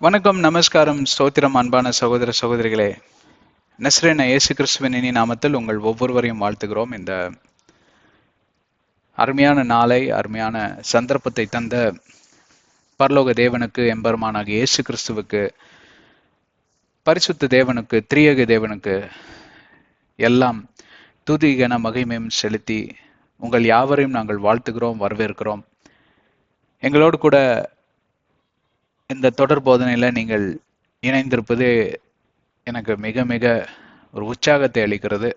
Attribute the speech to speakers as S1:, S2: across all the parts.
S1: வணக்கம், நமஸ்காரம், ஸ்தோத்திரம். அன்பான சகோதர சகோதரிகளே, நஸ்ரேன இயேசு கிறிஸ்துவின் இனி நாமத்தில் உங்கள் ஒவ்வொருவரையும் வாழ்த்துகிறோம். இந்த அருமையான நாளை, அருமையான சந்தர்ப்பத்தை தந்த பரலோக தேவனுக்கு, எம்பெருமானாகிய இயேசு கிறிஸ்துவுக்கு, பரிசுத்த தேவனுக்கு, திரியேக தேவனுக்கு எல்லாம் துதி கன மகிமையும் செலுத்தி உங்கள் யாவரையும் நாங்கள் வாழ்த்துகிறோம், வரவேற்கிறோம். எங்களோடு கூட இந்த தொடர் போதனையில நீங்கள் இணைந்திருப்பது எனக்கு மிக மிக ஒரு உற்சாகத்தை அளிக்கிறது.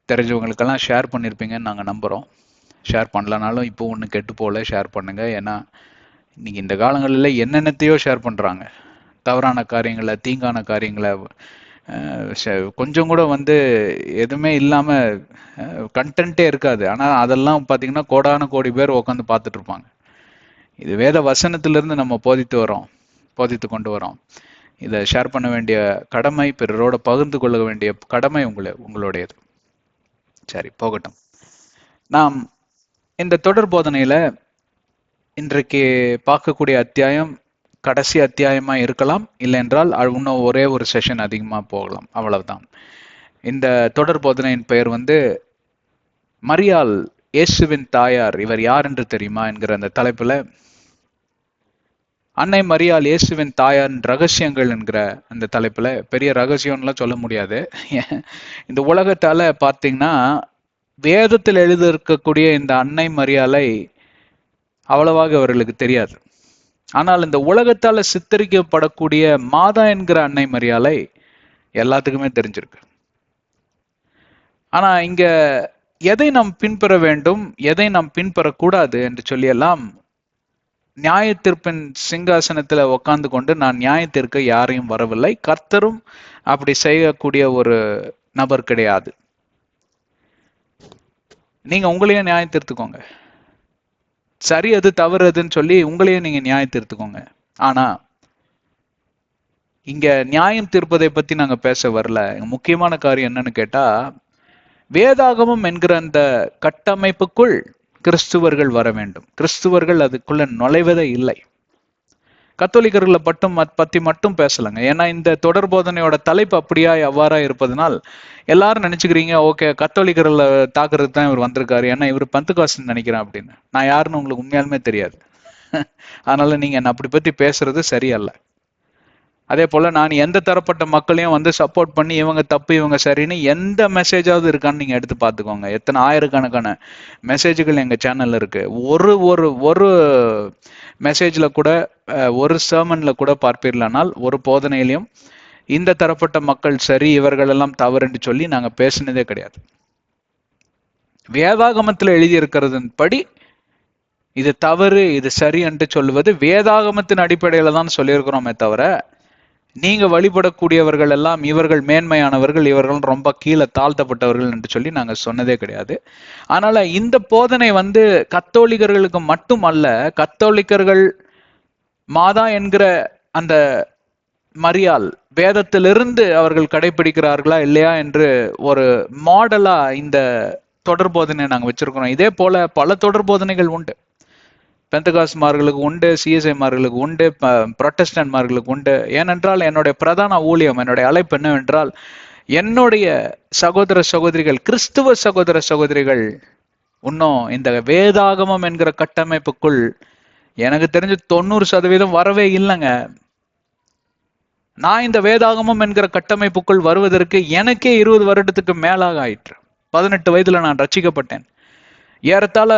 S1: தெரிஞ்சவங்களுக்கெல்லாம் ஷேர் பண்ணியிருப்பீங்கன்னு நாங்கள் நம்புகிறோம். ஷேர் பண்ணலனாலும் இப்போ ஒன்றும் கெட்டு போகல, ஷேர் பண்ணுங்க. ஏன்னா இன்னைக்கு இந்த காலங்களில் என்னென்னத்தையோ ஷேர் பண்ணுறாங்க. தவறான காரியங்களை, தீங்கான காரியங்களை, கொஞ்சம் கூட எதுவுமே இல்லாமல் கண்டென்ட்டே இருக்காது. ஆனால் அதெல்லாம் பார்த்தீங்கன்னா கோடான கோடி பேர் உட்காந்து பார்த்துட்டு இருப்பாங்க. இது வேத வசனத்திலிருந்து நம்ம போதித்து கொண்டு வரோம். இதை ஷேர் பண்ண வேண்டிய கடமை, பிறரோட பகிர்ந்து கொள்ள வேண்டிய கடமை உங்களுடையது. சரி, போகட்டும். நாம் இந்த தொடர் போதனையில இன்றைக்கு பார்க்கக்கூடிய அத்தியாயம் கடைசி அத்தியாயமா இருக்கலாம், இல்லை என்றால் இன்னும் ஒரே ஒரு செஷன் அதிகமா போகலாம், அவ்வளவுதான். இந்த தொடர் போதனையின் பெயர் மரியாள், இயேசுவின் தாயார், இவர் யார் என்று தெரியுமா என்கிற அந்த தலைப்புல அன்னை மரியாள் இயேசுவின் தாயாரின் ரகசியங்கள் என்கிற அந்த தலைப்புல, பெரிய ரகசியம்லாம் சொல்ல முடியாது. இந்த உலகத்தால பார்த்தீங்கன்னா வேதத்தில் எழுதியிருக்கக்கூடிய இந்த அன்னை மரியாளை அவ்வளவாக அவர்களுக்கு தெரியாது. ஆனால் இந்த உலகத்தால சித்தரிக்கப்படக்கூடிய மாதா என்கிற அன்னை மரியாளை எல்லாத்துக்குமே தெரிஞ்சிருக்கு. ஆனா இங்க எதை நாம் பின்பற்ற வேண்டும், எதை நாம் பின்பற்றக்கூடாது என்று சொல்லியெல்லாம் நியாயத்தீர்ப்பின் சிங்காசனத்துல உட்கார்ந்து கொண்டு நான் நியாயத்திற்கு யாரையும் வரவில்லை. கர்த்தரும் அப்படி செய்யக்கூடிய ஒரு நபர் கிடையாது. நீங்க உங்களையே நியாயத்தீர்த்துக்கோங்க. சரி அது தவறு அதுன்னு சொல்லி உங்களையே நீங்க நியாயத்தீர்த்துக்கோங்க. ஆனா இங்க நியாயம் தீர்ப்பதை பத்தி நாங்க பேச வரல. முக்கியமான காரியம் என்னன்னு கேட்டா, வேதாகமம் என்கிற அந்த கட்டமைப்புக்குள் கிறிஸ்துவர்கள் வர வேண்டும். கிறிஸ்துவர்கள் அதுக்குள்ள நுழைவதே இல்லை. கத்தோலிக்கர்களை பத்தி மட்டும் பேசலங்க. ஏன்னா இந்த தொடர் போதனையோட தலைப்பு அப்படியா அவ்வாறா இருப்பதனால் எல்லாரும் நினைச்சுக்கிறீங்க, ஓகே கத்தோலிக்கர்களை தாக்குறதுக்கு தான் இவர் வந்திருக்காரு, ஏன்னா இவர் பந்துகாசுன்னு நினைக்கிறேன் அப்படின்னு. நான் யாருன்னு உங்களுக்கு உண்மையாலுமே தெரியாது. அதனால நீங்க என்ன அப்படி பத்தி பேசுறது சரியல்ல. அதே போல நான் எந்த தரப்பட்ட மக்களையும் சப்போர்ட் பண்ணி இவங்க தப்பு இவங்க சரின்னு எந்த மெசேஜாவது இருக்கான்னு நீங்க எடுத்து பார்த்துக்கோங்க. எத்தனை ஆயிரக்கணக்கான மெசேஜ்கள் எங்க சேனல்ல இருக்கு. ஒரு ஒரு ஒரு மெசேஜ்ல கூட, ஒரு சர்மன்ல கூட பார்ப்பீர்களானால் ஒரு போதனையிலையும் இந்த தரப்பட்ட மக்கள் சரி இவர்கள் எல்லாம் தவறு என்று சொல்லி நாங்க பேசினதே கிடையாது. வேதாகமத்தில் எழுதியிருக்கிறதன் படி இது தவறு இது சரி என்று சொல்லுவது வேதாகமத்தின் அடிப்படையில தான் சொல்லியிருக்கிறோமே தவிர, நீங்க வழிபடக்கூடியவர்கள் எல்லாம் இவர்கள் மேன்மையானவர்கள், இவர்கள் ரொம்ப கீழே தாழ்த்தப்பட்டவர்கள் என்று சொல்லி நாங்க சொன்னதே கிடையாது. அதனால இந்த போதனை கத்தோலிக்கர்களுக்கு மட்டும் அல்ல, கத்தோலிக்கர்கள் மாதா என்கிற அந்த மரியாள் வேதத்திலிருந்து அவர்கள் கடைபிடிக்கிறார்களா இல்லையா என்று ஒரு மாடலா இந்த தொடர் போதனை நாங்க வச்சிருக்கிறோம். இதே போல பல தொடர் போதனைகள் உண்டு. பெந்தகாஸ்மார்களுக்கு உண்டு, சிஎஸ்ஐமார்களுக்கு உண்டு, புரொட்டஸ்டன்ட்மார்களுக்கு உண்டு. ஏனென்றால் என்னுடைய பிரதான ஊழியம், என்னுடைய அழைப்பு என்னவென்றால், என்னுடைய சகோதர சகோதரிகள், கிறிஸ்துவ சகோதர சகோதரிகள் இன்னும் இந்த வேதாகமம் என்கிற கட்டமைப்புக்குள் எனக்கு தெரிஞ்சு 90% வரவே இல்லைங்க. நான் இந்த வேதாகமம் என்கிற கட்டமைப்புக்குள் வருவதற்கு எனக்கே 20 வருடத்துக்கு மேலாக ஆயிற்று. 18 வயதுல நான் ரட்சிக்கப்பட்டேன். ஏறத்தாழ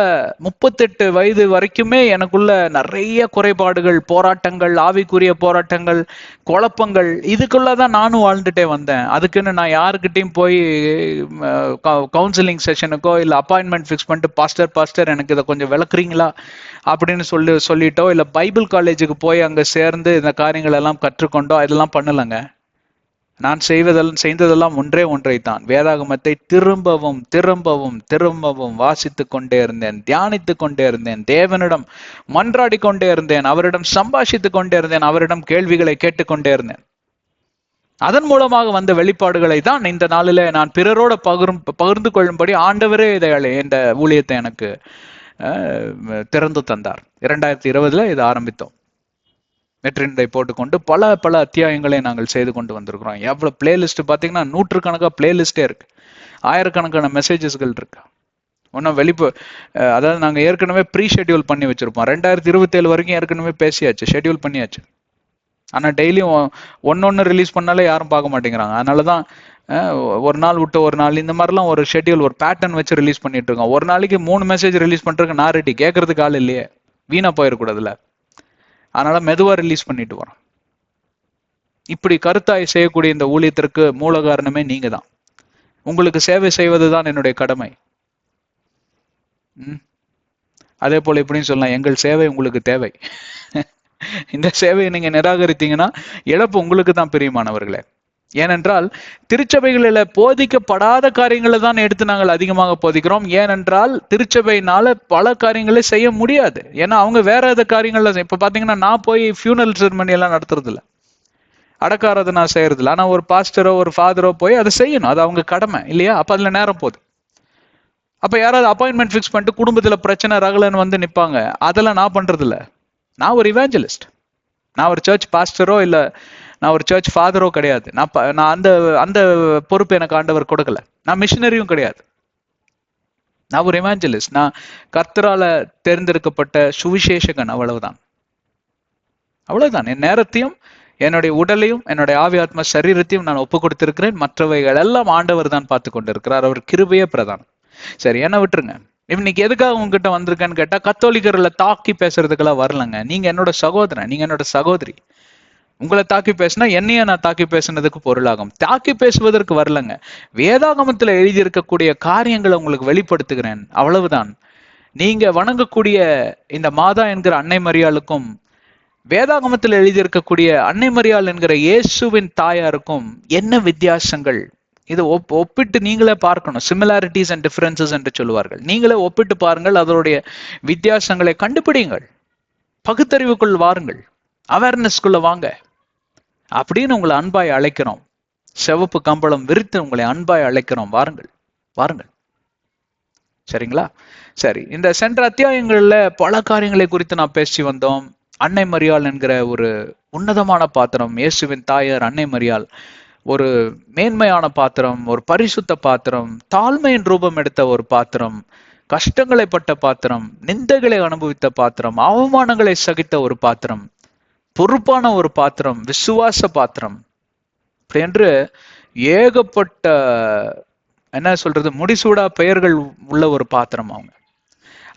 S1: 38 வயது வரைக்குமே எனக்குள்ள நிறைய குறைபாடுகள், போராட்டங்கள், ஆவிக்குரிய போராட்டங்கள், குழப்பங்கள், இதுக்குள்ளதான் நானும் வாழ்ந்துட்டே வந்தேன். அதுக்குன்னு நான் யாருக்கிட்டையும் போய் கவுன்சிலிங் செஷனுக்கோ இல்லை அப்பாயின்மெண்ட் ஃபிக்ஸ் பண்ணிட்டு பாஸ்டர் எனக்கு இதை கொஞ்சம் விளக்குறீங்களா அப்படின்னு சொல்லிட்டோ, இல்லை பைபிள் காலேஜுக்கு போய் அங்கே சேர்ந்து இந்த காரியங்கள் எல்லாம் கற்றுக்கொண்டோ இதெல்லாம் பண்ணலைங்க. நான் செய்ததெல்லாம் ஒன்றைத்தான். வேதாகமத்தை திரும்பவும் திரும்பவும் திரும்பவும் வாசித்து கொண்டே இருந்தேன், தியானித்து கொண்டே இருந்தேன், தேவனிடம் மன்றாடி கொண்டே இருந்தேன், அவரிடம் சம்பாஷித்து கொண்டே இருந்தேன், அவரிடம் கேள்விகளை கேட்டுக்கொண்டே இருந்தேன். அதன் மூலமாக வந்த வெளிப்பாடுகளை தான் இந்த நாளில நான் பிறரோட பகிர்ந்து கொள்ளும்படி ஆண்டவரே இந்த ஊழியத்தை எனக்கு திறந்து தந்தார். 2020 இதை ஆரம்பித்தோம். வெற்றிண்டை போட்டுக்கொண்டு பல பல அத்தியாயங்களை நாங்கள் செய்து கொண்டு வந்திருக்கிறோம். எவ்வளவு பிளேலிஸ்ட் பார்த்தீங்கன்னா நூற்றுக்கணக்காக பிளேலிஸ்டே இருக்கு, ஆயிரக்கணக்கான மெசேஜஸ்கள் இருக்கு. ஒன்றும் அதாவது நாங்கள் ஏற்கனவே ப்ரீ ஷெட்யூல் பண்ணி வச்சிருப்போம். 2027 வரைக்கும் ஏற்கனவே பேசியாச்சு, ஷெட்யூல் பண்ணியாச்சு. ஆனால் டெய்லியும் ஒன்னொன்று ரிலீஸ் பண்ணாலே யாரும் பார்க்க மாட்டேங்கிறாங்க. அதனால தான் ஒரு நாள் விட்டு ஒரு நாள் இந்த மாதிரிலாம் ஒரு ஷெட்யூல், ஒரு பேட்டர்ன் வச்சு ரிலீஸ் பண்ணிட்டு இருக்கோம். ஒரு நாளைக்கு 3 மெசேஜ் ரிலீஸ் பண்றதுக்கு நான் ரெடி, கேட்கறதுக்கு ஆள் இல்லையே, வீணா போயிடக்கூடாதுல்ல. அதனால மெதுவா ரிலீஸ் பண்ணிட்டு வரோம். இப்படி கருத்தாய் செய்யக்கூடிய இந்த ஊழியத்திற்கு மூல காரணமே நீங்க தான். உங்களுக்கு சேவை செய்வதுதான் என்னுடைய கடமை. அதே போல இப்படின்னு சொல்லலாம், எங்கள் சேவை உங்களுக்கு தேவை. இந்த சேவையை நீங்க நிராகரித்தீங்கன்னா இழப்பு உங்களுக்கு தான், பிரியமானவர்களே. ஏனென்றால் திருச்சபைகளில் போதிக்கப்படாத காரியங்களை தான் எடுத்து நாங்கள் அதிகமாக போதிக்கிறோம். ஏனென்றால் திருச்சபையினால பல காரியங்களை செய்ய முடியாது. ஏன்னா அவங்க வேற ஏதாவது காரியங்கள்ல, இப்ப பாத்தீங்கன்னா நான் போய் ஃபியூனரல் செரமனி எல்லாம் நடத்துறது இல்லை, அடக்காரதை நான் செய்யறது இல்லை. ஆனா ஒரு பாஸ்டரோ ஒரு ஃபாதரோ போய் அதை செய்யணும், அது அவங்க கடமை இல்லையா? அப்ப அதுல நேரம் போகுது. அப்ப யாராவது அப்பாயின்மெண்ட் ஃபிக்ஸ் பண்ணிட்டு குடும்பத்துல பிரச்சனை ரகலன்னு வந்து நிப்பாங்க, அதெல்லாம் நான் பண்றது இல்லை. நான் ஒரு இவாஞ்சலிஸ்ட், நான் ஒரு சர்ச் பாஸ்டரோ இல்ல நான் ஒரு சர்ச் ஃபாதரோ கிடையாது. நான் அந்த அந்த பொறுப்பு எனக்கு ஆண்டவர் கொடுக்கல. நான் மிஷினரியும் கிடையாது. நான் ஒரு இவாஞ்சலிஸ்ட், நான் கர்த்தரால தேர்ந்தெடுக்கப்பட்ட சுவிசேஷகன், அவ்வளவுதான். அவ்வளவுதான். என் நேரத்தையும் என்னுடைய உடலையும் என்னுடைய ஆவி ஆத்ம சரீரத்தையும் நான் ஒப்பு கொடுத்திருக்கிறேன். மற்றவைகள் எல்லாம் ஆண்டவர் தான் பார்த்து கொண்டிருக்கிறார். அவர் கிருபையே பிரதானம். சரி, என்ன விட்டுருங்க. இன்னைக்கு எதுக்காக உங்ககிட்ட வந்திருக்கேன்னு கேட்டா, கத்தோலிக்கர்ல தாக்கி பேசுறதுக்கெல்லாம் வரலங்க. நீங்க என்னோட சகோதரன், நீங்க என்னோட சகோதரி. உங்களை தாக்கி பேசினா என்னைய நான் தாக்கி பேசுனதுக்கு பொருளாகும். தாக்கி பேசுவதற்கு வரலங்க. வேதாகமத்துல எழுதியிருக்கக்கூடிய காரியங்களை உங்களுக்கு வெளிப்படுத்துகிறேன், அவ்வளவுதான். நீங்க வணங்கக்கூடிய இந்த மாதா என்கிற அன்னை மரியாளுக்கும் வேதாகமத்தில் எழுதியிருக்கக்கூடிய அன்னை மரியாள் என்கிற இயேசுவின் தாயாருக்கும் என்ன வித்தியாசங்கள்? இதை ஒப்பிட்டு நீங்களே பார்க்கணும். சிமிலாரிட்டிஸ் அண்ட் டிஃபரன்சஸ் என்று சொல்லுவார்கள். நீங்களே ஒப்பிட்டு பாருங்கள், அதனுடைய வித்தியாசங்களை கண்டுபிடிங்கள், பகுத்தறிவுக்குள் வாருங்கள், அவேர்னஸ்குள்ள வாங்க அப்படின்னு உங்களை அன்பாய் அழைக்கிறோம். சிவப்பு கம்பளம் விரித்து உங்களை அன்பாய் அழைக்கிறோம், வாருங்கள் வாருங்கள். சரிங்களா? சரி, இந்த சென்ற அத்தியாயங்கள்ல பல காரியங்களை குறித்து நான் பேசி வந்தோம். அன்னை மரியாள் என்கிற ஒரு உன்னதமான பாத்திரம், இயேசுவின் தாயார் அன்னை மரியாள் ஒரு மேன்மையான பாத்திரம், ஒரு பரிசுத்த பாத்திரம், தாழ்மையின் ரூபம் எடுத்த ஒரு பாத்திரம், கஷ்டங்களை பட்ட பாத்திரம், நிந்தைகளை அனுபவித்த பாத்திரம், அவமானங்களை சகித்த ஒரு பாத்திரம், பொறுப்பான ஒரு பாத்திரம், விசுவாச பாத்திரம், அப்படி என்று ஏகப்பட்ட என்ன சொல்றது முடிசூடா பெயர்கள் உள்ள ஒரு பாத்திரம் அவங்க.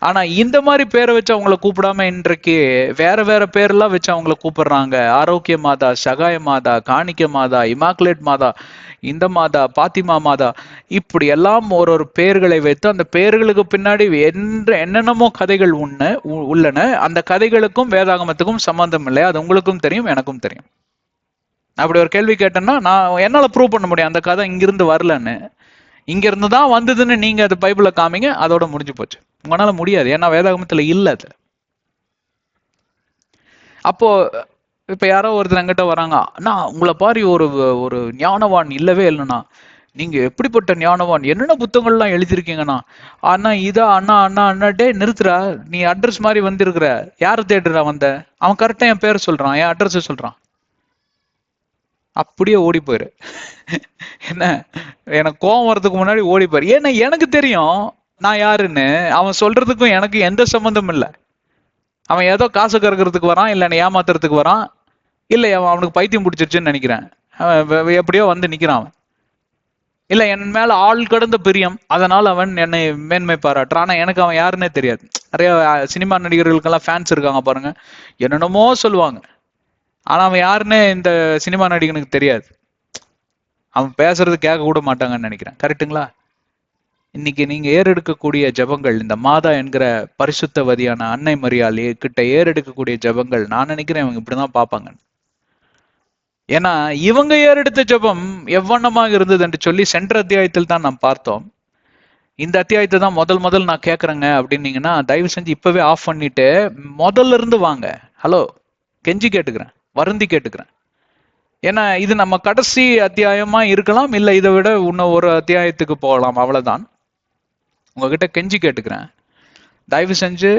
S1: ஆனா இந்த மாதிரி பேரை வச்சு அவங்களை கூப்பிடாம இன்றைக்கு வேற வேற பேர்லாம் வச்சு அவங்கள கூப்பிடுறாங்க. ஆரோக்கிய மாதா, சகாய மாதா, காணிக்க மாதா, இமாக்குலேட் மாதா, இந்த மாதா, பாத்திமா மாதா, இப்படி எல்லாம் ஒரு பெயர்களை வைத்து அந்த பெயர்களுக்கு பின்னாடி என்னென்னமோ கதைகள் உள்ளன. அந்த கதைகளுக்கும் வேதாகமத்துக்கும் சம்பந்தம் இல்லை. அது உங்களுக்கும் தெரியும், எனக்கும் தெரியும். அப்படி ஒரு கேள்வி கேட்டேன்னா நான் என்னால ப்ரூவ் பண்ண முடியும் அந்த கதை இங்கிருந்து வரலன்னு. இங்க இருந்து தான் வந்ததுன்னு நீங்க அது பைபிள காமிங்க, அதோட முடிஞ்சு போச்சு. உங்களால முடியாது, ஏன்னா வேதாகமத்துல இல்ல அது. அப்போ இப்ப யாரோ ஒருத்தர் என்கிட்ட வராங்க, அண்ணா உங்களை பாரி ஒரு ஒரு ஞானவான் இல்லவே இல்லைண்ணா, நீங்க எப்படிப்பட்ட ஞானவான், என்னென்ன புத்தகங்கள்லாம் எழுதிருக்கீங்கண்ணா. அண்ணா இதா அண்ணா அண்ணா அண்ணாட்டே நிறுத்துறா, நீ அட்ரஸ் மாதிரி வந்திருக்கிற, யாரை தேடுறா வந்த? அவன் கரெக்டா என் பேரை சொல்றான், என் அட்ரஸ் சொல்றான், அப்படியே ஓடி போயிரு. என்ன, எனக்கு கோவம் வர்றதுக்கு முன்னாடி ஓடி போயிரு. ஏன்னா எனக்கு தெரியும் நான் யாருன்னு. அவன் சொல்றதுக்கும் எனக்கு எந்த சம்பந்தம் இல்லை. அவன் ஏதோ காசு கறக்கிறதுக்கு வரான், இல்லை என்னை ஏமாத்துறதுக்கு வரான், இல்லை அவனுக்கு பைத்தியம் பிடிச்சிருச்சுன்னு நினைக்கிறேன். அவன் எப்படியோ வந்து நிக்கிறான். அவன் இல்லை என் மேல ஆள் கடந்த பிரியம், அதனால அவன் என்னை மேன்மை பாராட்டுறான். ஆனா எனக்கு அவன் யாருன்னே தெரியாது. நிறைய சினிமா நடிகர்களுக்கெல்லாம் ஃபேன்ஸ் இருக்காங்க பாருங்க, என்னென்னமோ சொல்லுவாங்க. ஆனா அவன் யாருன்னு இந்த சினிமா நடிகனுக்கு தெரியாது. அவன் பேசுறது கேட்க கூட மாட்டாங்கன்னு நினைக்கிறேன். கரெக்டுங்களா? இன்னைக்கு நீங்க ஏறெடுக்கக்கூடிய ஜபங்கள், இந்த மாதா என்கிற பரிசுத்தவதியான அன்னை மரியாள் கிட்ட ஏறெடுக்கக்கூடிய ஜபங்கள், நான் நினைக்கிறேன் இவங்க இப்படிதான் பார்ப்பாங்க. ஏன்னா இவங்க ஏறெடுத்த ஜபம் எவ்வண்ணமாக இருந்தது என்று சொல்லி சென்ற அத்தியாயத்தில் தான் நாம் பார்த்தோம். இந்த அத்தியாயத்தை தான் முதல் நான் கேட்கறேங்க அப்படின்னீங்கன்னா தயவு செஞ்சு இப்பவே ஆஃப் பண்ணிட்டு முதல்ல இருந்து வாங்க. ஹலோ, கெஞ்சி கேட்டுக்கிறேன், வருந்தி கேட்டுக்கிறேன். ஏன்னா இது நம்ம கடைசி அத்தியாயமா இருக்கலாம், இல்லை இதை விட இன்னும் ஒரு அத்தியாயத்துக்கு போகலாம், அவ்வளவுதான். உங்ககிட்ட கெஞ்சி கேட்டுக்கிறேன், தயவு செஞ்சு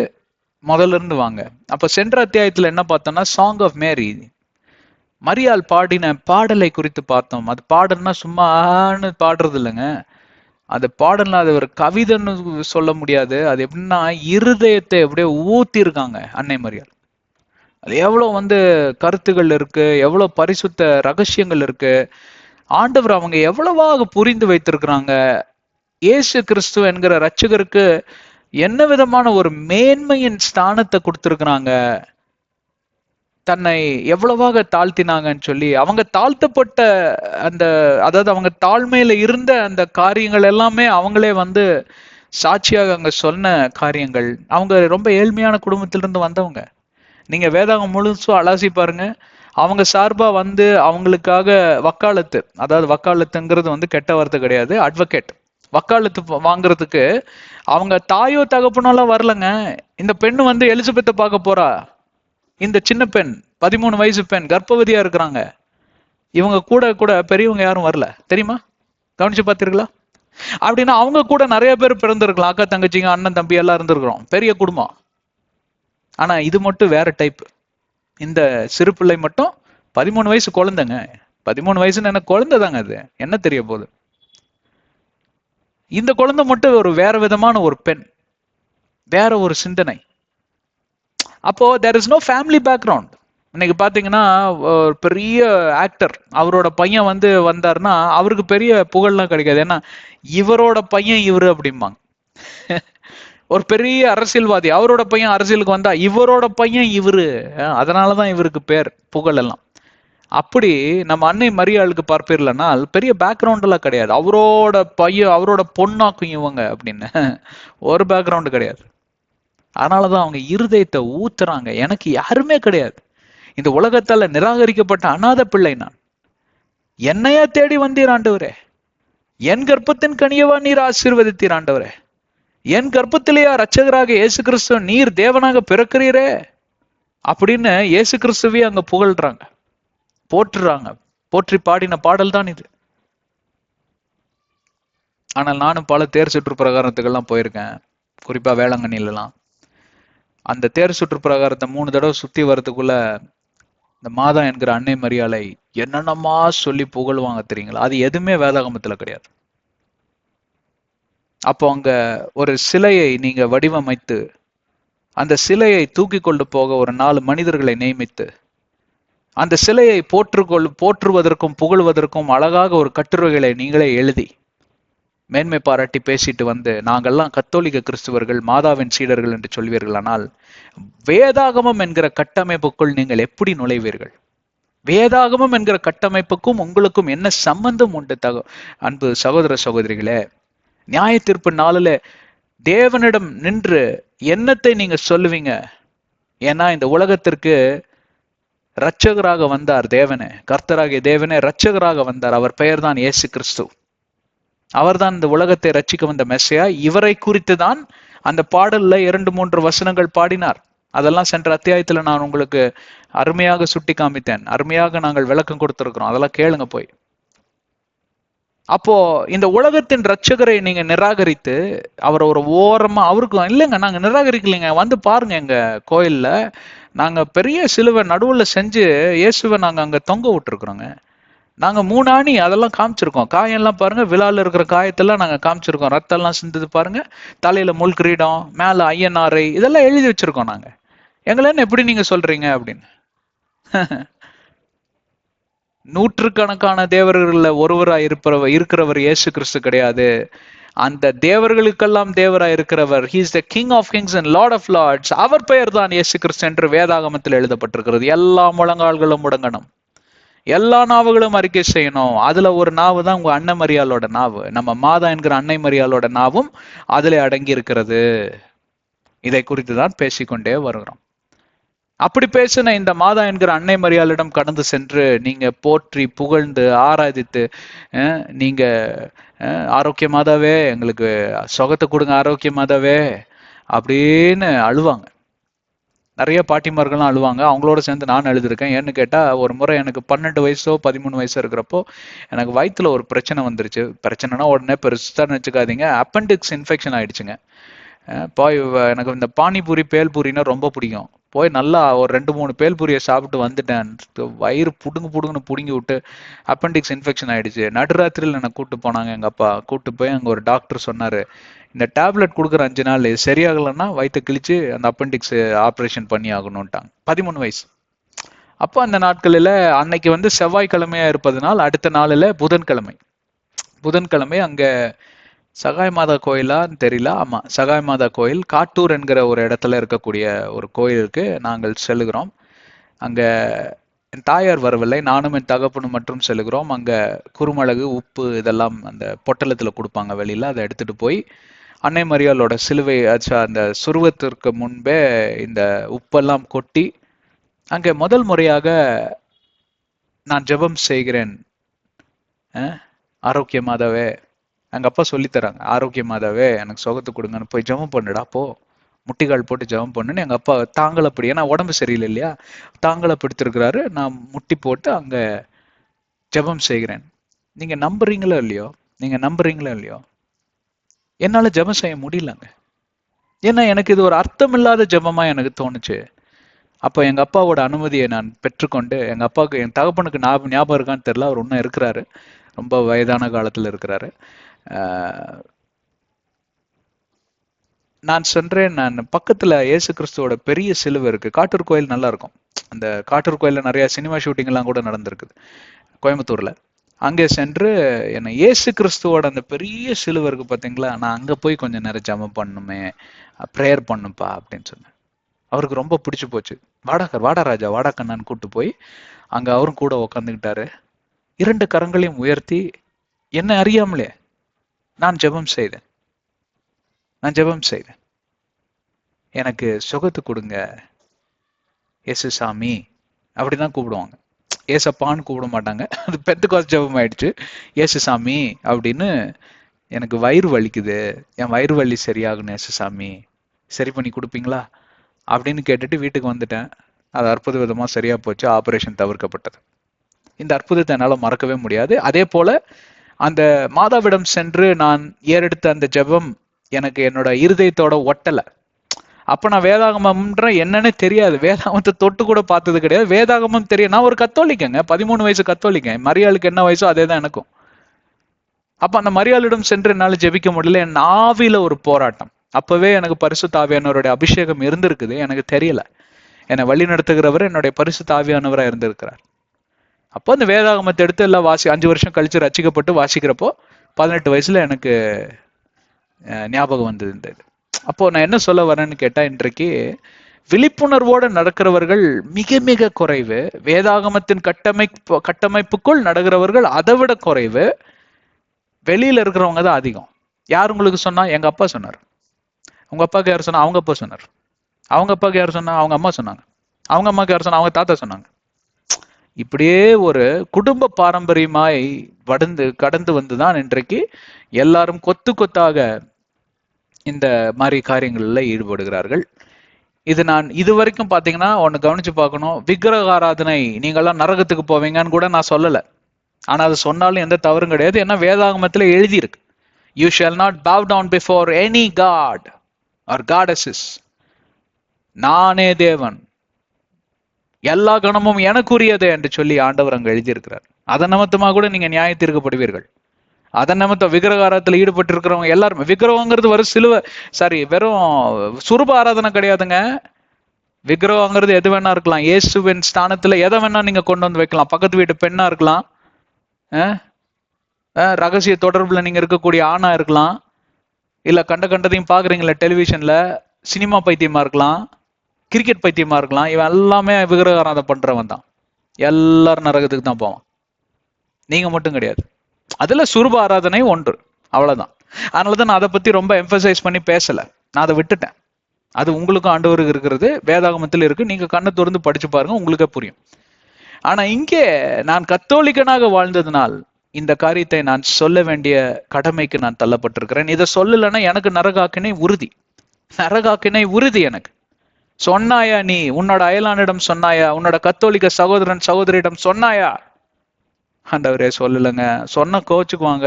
S1: முதல்ல இருந்து வாங்க. அப்ப சென்ற அத்தியாயத்துல என்ன பார்த்தோம்னா, சாங் ஆஃப் மேரி, மரியாள் பாடின பாடலை குறித்து பார்த்தோம். அது பாடல்னா சும்மான்னு பாடுறது இல்லைங்க. அது பாடல்னா அது ஒரு கவிதைன்னு சொல்ல முடியாது. அது எப்படின்னா இருதயத்தை எப்படியே ஊத்தி இருக்காங்க அன்னை மரியாள். அது எவ்வளவு கருத்துகள் இருக்கு, எவ்வளவு பரிசுத்த ரகசியங்கள் இருக்கு, ஆண்டவர் அவங்க எவ்வளவாக புரிந்து வைத்திருக்கிறாங்க. இயேசு கிறிஸ்து என்கிற ரட்சகருக்கு என்ன விதமான ஒரு மேன்மையின் ஸ்தானத்தை கொடுத்திருக்கிறாங்க, தன்னை எவ்வளவாக தாழ்த்தினாங்கன்னு சொல்லி, அவங்க தாழ்த்தப்பட்ட அந்த, அதாவது அவங்க தாழ்மையில இருந்த அந்த காரியங்கள் எல்லாமே அவங்களே சாட்சியாக அங்க சொன்ன காரியங்கள். அவங்க ரொம்ப ஏழ்மையான குடும்பத்திலிருந்து வந்தவங்க. நீங்க வேதாகம் முழுசும் அலாசி பாருங்க. அவங்க சார்பா அவங்களுக்காக வக்காலத்து, அதாவது வக்காலத்துங்கிறது கெட்ட வார்த்தை கிடையாது, அட்வொகேட், வக்காலத்து வாங்குறதுக்கு அவங்க தாயோ தகப்பனோலாம் வரலங்க. இந்த பெண்ணு எலிசபெத்தை பார்க்க போறா. இந்த சின்ன பெண் 13 வயசு பெண் கர்ப்பவதியா இருக்கிறாங்க. இவங்க கூட கூட பெரியவங்க யாரும் வரல, தெரியுமா? கவனிச்சு பார்த்திருக்கலாம். அப்படின்னா அவங்க கூட நிறைய பேர் பிறந்திருக்கலாம், அக்கா தங்கச்சிங்க அண்ணன் தம்பி எல்லாம் இருந்திருக்கிறோம், பெரிய குடும்பம். ஆனா இது மட்டும் வேற டைப். இந்த சிறு பிள்ளை மட்டும் 13 வயசு குழந்தைங்க. 13 வயசுன்னு என்ன குழந்தை தாங்க, அது என்ன தெரிய போகுது? இந்த குழந்தை மட்டும் ஒரு வேற விதமான ஒரு பெண், வேற ஒரு சிந்தனை. அப்போ there is no family background. இன்னைக்கு பாத்தீங்கன்னா ஒரு பெரிய ஆக்டர், அவரோட பையன் வந்தாருன்னா அவருக்கு பெரிய புகழ்லாம் கிடைக்காது. ஏன்னா இவரோட பையன் இவரு அப்படிம்பாங்க. ஒரு பெரிய அரசியல்வாதி, அவரோட பையன் அரசியலுக்கு வந்தா இவரோட பையன் இவரு, அதனாலதான் இவருக்கு பேர் புகழ் எல்லாம். அப்படி நம்ம அன்னை மரியாளுக்கு பார்ப்பீர்கள்னா பெரிய பேக்ரவுண்ட் எல்லாம் கிடையாது. அவரோட பையன் அவரோட பொண்ணாக்கும் இவங்க அப்படின்னு ஒரு பேக்ரவுண்ட் கிடையாது. அதனாலதான் அவங்க இருதயத்தை ஊத்துறாங்க. எனக்கு யாருமே கிடையாது, இந்த உலகத்தால நிராகரிக்கப்பட்ட அநாத பிள்ளை நான், என்னையா தேடி வந்தீர் ஆண்டவரே, என் கர்ப்பத்தின் கனியவா நீர் ஆசீர்வதித்தீர் ஆண்டவரே, என் கர்ப்பத்திலேயா ரட்சகராக இயேசு கிறிஸ்துவ நீர் தேவனாக பிறக்கிறீரே அப்படின்னு இயேசு கிறிஸ்துவே அங்க புகழ்றாங்க, போற்றுறாங்க. போற்றி பாடின பாடல் தான் இது. ஆனால் நானும் பல தேர் சுற்று பிரகாரத்துக்கெல்லாம் போயிருக்கேன், குறிப்பா வேளாங்கண்ணிலாம். அந்த தேர் சுற்று பிரகாரத்தை 3 தடவை சுத்தி வர்றதுக்குள்ள இந்த மாதா என்கிற அன்னை மரியாளை என்னென்னமா சொல்லி புகழ்வாங்க தெரியுங்களா? அது எதுவுமே வேதாகமத்துல கிடையாது. அப்போ அங்க ஒரு சிலையை நீங்க வடிவமைத்து அந்த சிலையை தூக்கி கொண்டு போக ஒரு 4 மனிதர்களை நியமித்து அந்த சிலையை போற்றுவதற்கும் புகழ்வதற்கும் அழகாக ஒரு கட்டுரைகளை நீங்களே எழுதி மேன்மை பாராட்டி பேசிட்டு நாங்கள்லாம் கத்தோலிக்க கிறிஸ்துவர்கள், மாதாவின் சீடர்கள் என்று சொல்வீர்கள். ஆனால் வேதாகமம் என்கிற கட்டமைப்புக்குள் நீங்கள் எப்படி நுழைவீர்கள்? வேதாகமம் என்கிற கட்டமைப்புக்கும் உங்களுக்கும் என்ன சம்பந்தம் உண்டு? அன்பு சகோதர சகோதரிகளே, நியாய தீர்ப்பு நாளில தேவனிடம் நின்று என்னத்தை நீங்க சொல்லுவீங்க? ஏன்னா இந்த உலகத்திற்கு இரட்சகராக வந்தார் தேவனே, கர்த்தராகிய தேவனே இரட்சகராக வந்தார். அவர் பெயர் தான் இயேசு கிறிஸ்து. அவர்தான் இந்த உலகத்தை ரட்சிக்க வந்த மெஸ்ஸியா. இவரை குறித்து தான் அந்த பாடல்ல 2-3 வசனங்கள் பாடினார். அதெல்லாம் சென்ற அத்தியாயத்துல நான் உங்களுக்கு அருமையாக சுட்டி காமித்தேன், அருமையாக நாங்கள் விளக்கம் கொடுத்திருக்கிறோம், அதெல்லாம் கேளுங்க போய். அப்போ இந்த உலகத்தின் ரட்சகரை நீங்க நிராகரித்து அவரை ஒரு ஓரமா, அவருக்கு இல்லைங்க நாங்க நிராகரிக்கலைங்க, பாருங்க எங்க கோயில்ல நாங்க பெரிய சிலுவை நடுவுல செஞ்சு இயேசுவை நாங்க அங்க தொங்க விட்டுருக்குறோங்க. நாங்க 3 ஆணி அதெல்லாம் காமிச்சிருக்கோம், காயெல்லாம் பாருங்க, விழால இருக்கிற காயத்தெல்லாம் நாங்க காமிச்சிருக்கோம், ரத்தம் எல்லாம் சிந்தது பாருங்க, தலையில முள் கிரீடம், மேல ஐயனாரை, இதெல்லாம் எழுதி வச்சிருக்கோம் நாங்க. எங்களன்னு எப்படி நீங்க சொல்றீங்க அப்படின்னு? நூற்றுக்கணக்கான தேவர்கள்ல ஒருவராய் இருக்கிறவர் இயேசு கிறிஸ்து கிடையாது. அந்த தேவர்களுக்கெல்லாம் தேவராய் இருக்கிறவர், he is the king of kings and lord of lords. அவர் பெயர் தான் இயேசு கிறிஸ்து என்று வேதாகமத்தில் எழுதப்பட்டிருக்கிறது. எல்லா முழங்கால்களும் முடங்கணும், எல்லா நாவுகளும் அறிக்கை செய்யணும். அதுல ஒரு நாவு தான் உங்க அன்னை மரியாளோட நாவு, நம்ம மாதா என்கிற அன்னை மரியாளோட நாவும் அதுல அடங்கி இருக்கிறது. இதை குறித்து தான் பேசிக்கொண்டே வருகிறோம். அப்படி பேசின இந்த மாதா என்கிற அன்னை மரியாளிடம் கடந்து சென்று நீங்க போற்றி புகழ்ந்து ஆராதித்து, நீங்க ஆரோக்கிய மாதாவே எங்களுக்கு சுகத்தை கொடுங்க, ஆரோக்கிய மாதாவே அப்படின்னு அழுவாங்க. நிறைய பாட்டிமார்கள்லாம் அழுவாங்க, அவங்களோட சேர்ந்து நான் எழுதிருக்கேன். ஏன்னு கேட்டா ஒரு முறை எனக்கு 12 வயசோ 13 வயசோ இருக்கிறப்போ எனக்கு வயிற்றுல ஒரு பிரச்சனை வந்துருச்சு. பிரச்சனைனா உடனே பெருசா நினைச்சுக்காதீங்க, அப்பெண்டிக்ஸ் இன்ஃபெக்ஷன் ஆயிடுச்சுங்க. எனக்கு இந்த பானிபூரி பேல்பூரின்னா ரொம்ப பிடிக்கும். போய் நல்லா ஒரு 2 3 பேல்பூரியை சாப்பிட்டு வந்துட்டேன். வயிறு புடுங்கு புடுங்குன்னு புடுங்கி விட்டு அப்பெண்டிக்ஸ் இன்ஃபெக்ஷன் ஆயிடுச்சு. நடுராத்திரியில் என்னை கூட்டு போனாங்க எங்க அப்பா. கூட்டு போய் அங்க ஒரு டாக்டர் சொன்னாரு, இந்த டேப்லெட் கொடுக்குற 5 நாள் இது சரியாகலைன்னா வயிற்று கிழிச்சு அந்த அப்பெண்டிக்ஸ் ஆப்ரேஷன் பண்ணி ஆகணும்ட்டாங்க. 13 வயசு. அப்போ அந்த நாட்களில் அன்னைக்கு வந்து செவ்வாய்க்கிழமையா இருப்பதனால் அடுத்த நாளில் புதன்கிழமை அங்க சகாய் மாதா கோயிலான்னு தெரியல. ஆமா, சகாய் மாதா கோயில் காட்டூர் என்கிற ஒரு இடத்துல இருக்கக்கூடிய ஒரு கோயிலுக்கு நாங்கள் செல்லுகிறோம். அங்க என் தாயார் வரவில்லை, நானும் என் தகப்பனும் மட்டும் செல்லுகிறோம். அங்க குறுமிளகு, உப்பு இதெல்லாம் அந்த பொட்டலத்துல கொடுப்பாங்க வெளியில. அதை எடுத்துட்டு போய் அன்னை மரியாளோட சிலுவை அந்த சுருவத்திற்கு முன்பே இந்த உப்பெல்லாம் கொட்டி அங்கே முதல் முறையாக நான் ஜெபம் செய்கிறேன். ஆரோக்கிய மாதாவே, எங்க அப்பா சொல்லி தராங்க, ஆரோக்கிய மாதாவே எனக்கு சுகத்தை கொடுங்கன்னு. போய் ஜெபம் பண்ணுடா போ, முட்டிக்கால் போட்டு ஜெபம் பண்ணுன்னு எங்க அப்பா தாங்களை பிடி, ஏன்னா உடம்பு சரியில்லை இல்லையா, தாங்களை பிடித்திருக்கிறாரு. நான் முட்டி போட்டு அங்க ஜெபம் செய்கிறேன். நீங்க நம்புறீங்களோ இல்லையோ, என்னால ஜெபம் செய்ய முடியலங்க. ஏன்னா எனக்கு இது ஒரு அர்த்தமில்லாத ஜெபமா எனக்கு தோணுச்சு. அப்ப எங்க அப்பாவோட அனுமதியை நான் பெற்றுக்கொண்டு, எங்க அப்பாவுக்கு, என் தகப்பனுக்கு ஞாபகம் இருக்கான்னு தெரியல, அவர் இன்னும் இருக்கிறாரு, ரொம்ப வயதான காலத்துல இருக்கிறாரு. நான் சென்றேன். நான் பக்கத்துல இயேசு கிறிஸ்துவோட பெரிய சிலுவை இருக்கு. காட்டூர் கோயில் நல்லா இருக்கும். அந்த காட்டூர் கோயில்ல நிறைய சினிமா ஷூட்டிங் எல்லாம் கூட நடந்திருக்குது கோயம்புத்தூர்ல. அங்கே சென்று என்ன இயேசு கிறிஸ்துவோட அந்த பெரிய சிலுவை இருக்கு பாத்தீங்களா, நான் அங்க போய் கொஞ்சம் நேரம் ஜெபம் பண்ணுமே, ப்ரேயர் பண்ணுப்பா அப்படின்னு சொன்னேன். அவருக்கு ரொம்ப பிடிச்சு போச்சு. வாடா ராஜா, வாடா கண்ணான்னு கூட்டு போய் அங்க அவரும் கூட உக்காந்துக்கிட்டாரு. 2 கரங்களையும் உயர்த்தி என்ன அறியாமலே நான் ஜெபம் செய்தேன். எனக்கு சுகத்து கொடுங்க ஏசு சாமி அப்படிதான் கூப்பிடுவாங்க. ஏசப்பான்னு கூப்பிட மாட்டாங்க. அது பெந்தெகோஸ்து ஜெபம் ஆயிடுச்சு. ஏசு சாமி அப்படின்னு, எனக்கு வயிறு வலிக்குது, என் வயிறு வலி சரியாகணும் ஏசு சாமி, சரி பண்ணி கொடுப்பீங்களா அப்படின்னு கேட்டுட்டு வீட்டுக்கு வந்துட்டேன். அது அற்புத விதமா சரியா போச்சு. ஆபரேஷன் தவிர்க்கப்பட்டது. இந்த அற்புதத்தை என்னால மறக்கவே முடியாது. அதே போல அந்த மாதாவிடம் சென்று நான் ஏறெடுத்த அந்த ஜெபம் எனக்கு என்னோட இருதயத்தோட ஒட்டல. அப்ப நான் வேதாகமம்ன்ற என்னன்னு தெரியாது, வேதாகமத்தை தொட்டு கூட பார்த்தது கிடையாது, வேதாகமம் தெரியும். நான் ஒரு கத்தோலிக்கங்க, 13 வயசு கத்தோலிக்கன். மரியாளுக்கு என்ன வயசோ அதே தான் எனக்கும். அப்ப அந்த மரியாளிடம் சென்று என்னால ஜெபிக்க முடியல. என் ஆவியில ஒரு போராட்டம். அப்பவே எனக்கு பரிசுத்த ஆவியானவருடைய அபிஷேகம் இருந்திருக்குது, எனக்கு தெரியல. என்னை வழி நடத்துகிறவர் என்னுடைய பரிசுத்த ஆவியானவராக இருந்திருக்கிறார். அப்போ அந்த வேதாகமத்தை எடுத்து எல்லாம் 5 வருஷம் கழிச்சு ரசிக்கப்பட்டு வாசிக்கிறப்போ 18 வயசுல எனக்கு ஞாபகம் வந்தது இந்த இது. அப்போ நான் என்ன சொல்ல வரேன்னு கேட்டா, இன்றைக்கு விழிப்புணர்வோடு நடக்கிறவர்கள் மிக மிக குறைவு. வேதாகமத்தின் கட்டமைப்புக்குள் நடக்கிறவர்கள் அதை விட குறைவு. வெளியில இருக்கிறவங்க தான் அதிகம். யார் உங்களுக்கு சொன்னா? எங்க அப்பா சொன்னார். உங்க அப்பாவுக்கு யார் சொன்னா? அவங்க அப்பா சொன்னார். அவங்க அப்பாவுக்கு யார் சொன்னா? அவங்க அம்மா சொன்னாங்க. அவங்க அம்மாவுக்கு யார் சொன்னா? அவங்க தாத்தா சொன்னாங்க. இப்படியே ஒரு குடும்ப பாரம்பரியமாய் கடந்து வந்துதான் இன்றைக்கு எல்லாரும் கொத்து கொத்தாக இந்த மாதிரி காரியங்கள்ல ஈடுபடுகிறார்கள். இது நான் இது வரைக்கும் பாத்தீங்கன்னா ஒன்னு கவனிச்சு பார்க்கணும். விக்கிரக ஆராதனை நீங்கெல்லாம் நரகத்துக்கு போவீங்கன்னு கூட நான் சொல்லல. ஆனா அது சொன்னாலும் எந்த தவறும் கிடையாது. ஏன்னா வேதாகமத்துல எழுதி இருக்கு, you shawl not bow down before any god or goddesses. நானே தேவன், எல்லா கணமும் எனக்குரியது என்று சொல்லி ஆண்டவர் அங்க எழுதியிருக்கிறார். அதன் நிமித்தமாக கூட நீங்க நியாய தீர்க்கப்படுவீர்கள். அதன் நிமித்தம் விக்கிரகாரத்தில் ஈடுபட்டு இருக்கிறவங்க எல்லாருமே, விக்கிரகங்கிறது வெறும் சுரூப ஆராதனை கிடையாதுங்க. விக்கிரகங்கிறது எது வேணா இருக்கலாம். இயேசுவின் ஸ்தானத்துல எதை வேணா நீங்க கொண்டு வந்து வைக்கலாம். பக்கத்து வீட்டு பெண்ணா இருக்கலாம், ரகசிய தொடர்புல நீங்க இருக்கக்கூடிய ஆணா இருக்கலாம், இல்ல கண்டதையும் பாக்குறீங்களா டெலிவிஷன்ல, சினிமா பைத்தியமா இருக்கலாம், கிரிக்கெட் பைத்தியமா இருக்கலாம். இவன் எல்லாமே விக்கிரக ஆராதனை பண்றவன் தான். எல்லாரும் நரகத்துக்கு தான் போவான், நீங்க மட்டும் கிடையாது. அதுல சுரூப ஆராதனை ஒன்று, அவ்வளவுதான். அதனாலதான் நான் அதை பத்தி ரொம்ப எம்பசைஸ் பண்ணி பேசல, நான் அதை விட்டுட்டேன். அது உங்களுக்கும் ஆண்டவருக்கு இருக்கிறது, வேதாகமத்தில் இருக்கு, நீங்க கண்ணை திறந்து படிச்சு பாருங்க, உங்களுக்கே புரியும். ஆனா இங்கே நான் கத்தோலிக்கனாக வாழ்ந்ததுனால் இந்த காரியத்தை நான் சொல்ல வேண்டிய கடமைக்கு நான் தள்ளப்பட்டிருக்கிறேன். இதை சொல்லலைன்னா எனக்கு நரகாக்கினை உறுதி. எனக்கு சொன்னாயா? நீ உன்னோட அயலானிடம் சொன்னாயா? உன்னோட கத்தோலிக்க சகோதரனிடம் சொன்னாயா? ஆண்டவரே சொல்லலைங்க, சொன்ன கோச்சுக்குவாங்க,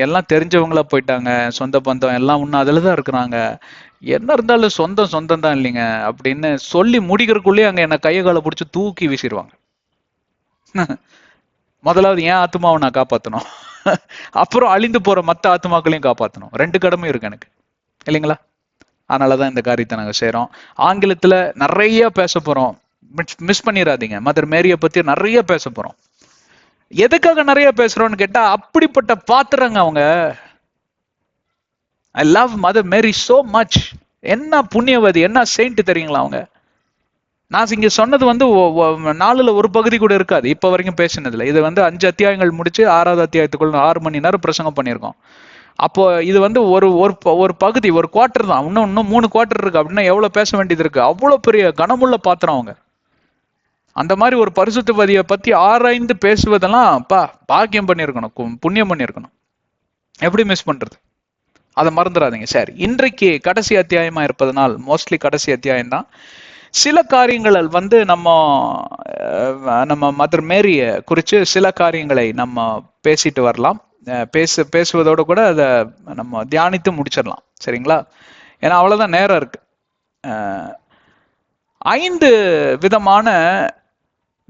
S1: எல்லாம் தெரிஞ்சவங்களா போயிட்டாங்க, சொந்த பந்தம் எல்லாம் இன்னும் அதுல தான் இருக்கிறாங்க. என்ன இருந்தாலும் சொந்தம் சொந்தம் தான் இல்லைங்க அப்படின்னு சொல்லி முடிக்கிறதுக்குள்ளேயே அங்க என்ன கையை காலை பிடிச்சி தூக்கி வீசிடுவாங்க. முதலாவது என் ஆத்மாவை நான் காப்பாற்றணும், அப்புறம் அழிந்து போற மற்ற ஆத்மாக்களையும் காப்பாற்றணும். ரெண்டு கடமை இருக்கு எனக்கு, இல்லைங்களா? அதனாலதான் இந்த காரியத்தை நாங்க செய்யறோம். ஆங்கிலத்துல நிறைய பேச போறோம், மிஸ் பண்ணிடாதீங்க. மதர் மேரியை பத்தி நிறைய பேச போறோம். எதுக்காக நிறைய பேசுறோம்னு கேட்டா, அப்படிப்பட்ட பாத்திரங்க அவங்க. I love Mother Mary so much. என்ன புண்ணியவதி, என்ன செயின்ட் தெரியுங்களா அவங்க. நான் இங்க சொன்னது வந்து நாலுல ஒரு பகுதி கூட இருக்காது இப்ப வரைக்கும் பேசினதுல. இது வந்து 5 அத்தியாயங்கள் முடிச்சு 6வது அத்தியாயத்துக்குள்ள 6 மணி நேரம் பிரசங்கம் பண்ணியிருக்கோம். அப்போ இது வந்து ஒரு ஒரு பகுதி, ஒரு குவார்டர் தான். இன்னும் 3 குவார்டர் இருக்கு. அப்படின்னா எவ்வளவு பேச வேண்டியது இருக்கு. அவ்வளவு பெரிய கனமுள்ள பாத்திரம் அவங்க. அந்த மாதிரி ஒரு பரிசுத்தவதியை பத்தி ஆராய்ந்து பேசுவதெல்லாம் பாக்கியம் பண்ணியிருக்கணும், புண்ணியம் பண்ணியிருக்கணும். எப்படி மிஸ் பண்றது? அதை மறந்துடாதீங்க. சரி, இன்றைக்கு கடைசி அத்தியாயமா இருப்பதனால், மோஸ்ட்லி கடைசி அத்தியாயம் தான். சில காரியங்கள் வந்து நம்ம மதர் மேரிய குறித்து சில காரியங்களை நம்ம பேசிட்டு வரலாம். பேசுவதோட கூட அதை நம்ம தியானித்து முடிச்சிடலாம், சரிங்களா? ஏன்னா அவ்வளவுதான் நேரம் இருக்கு. 5 விதமான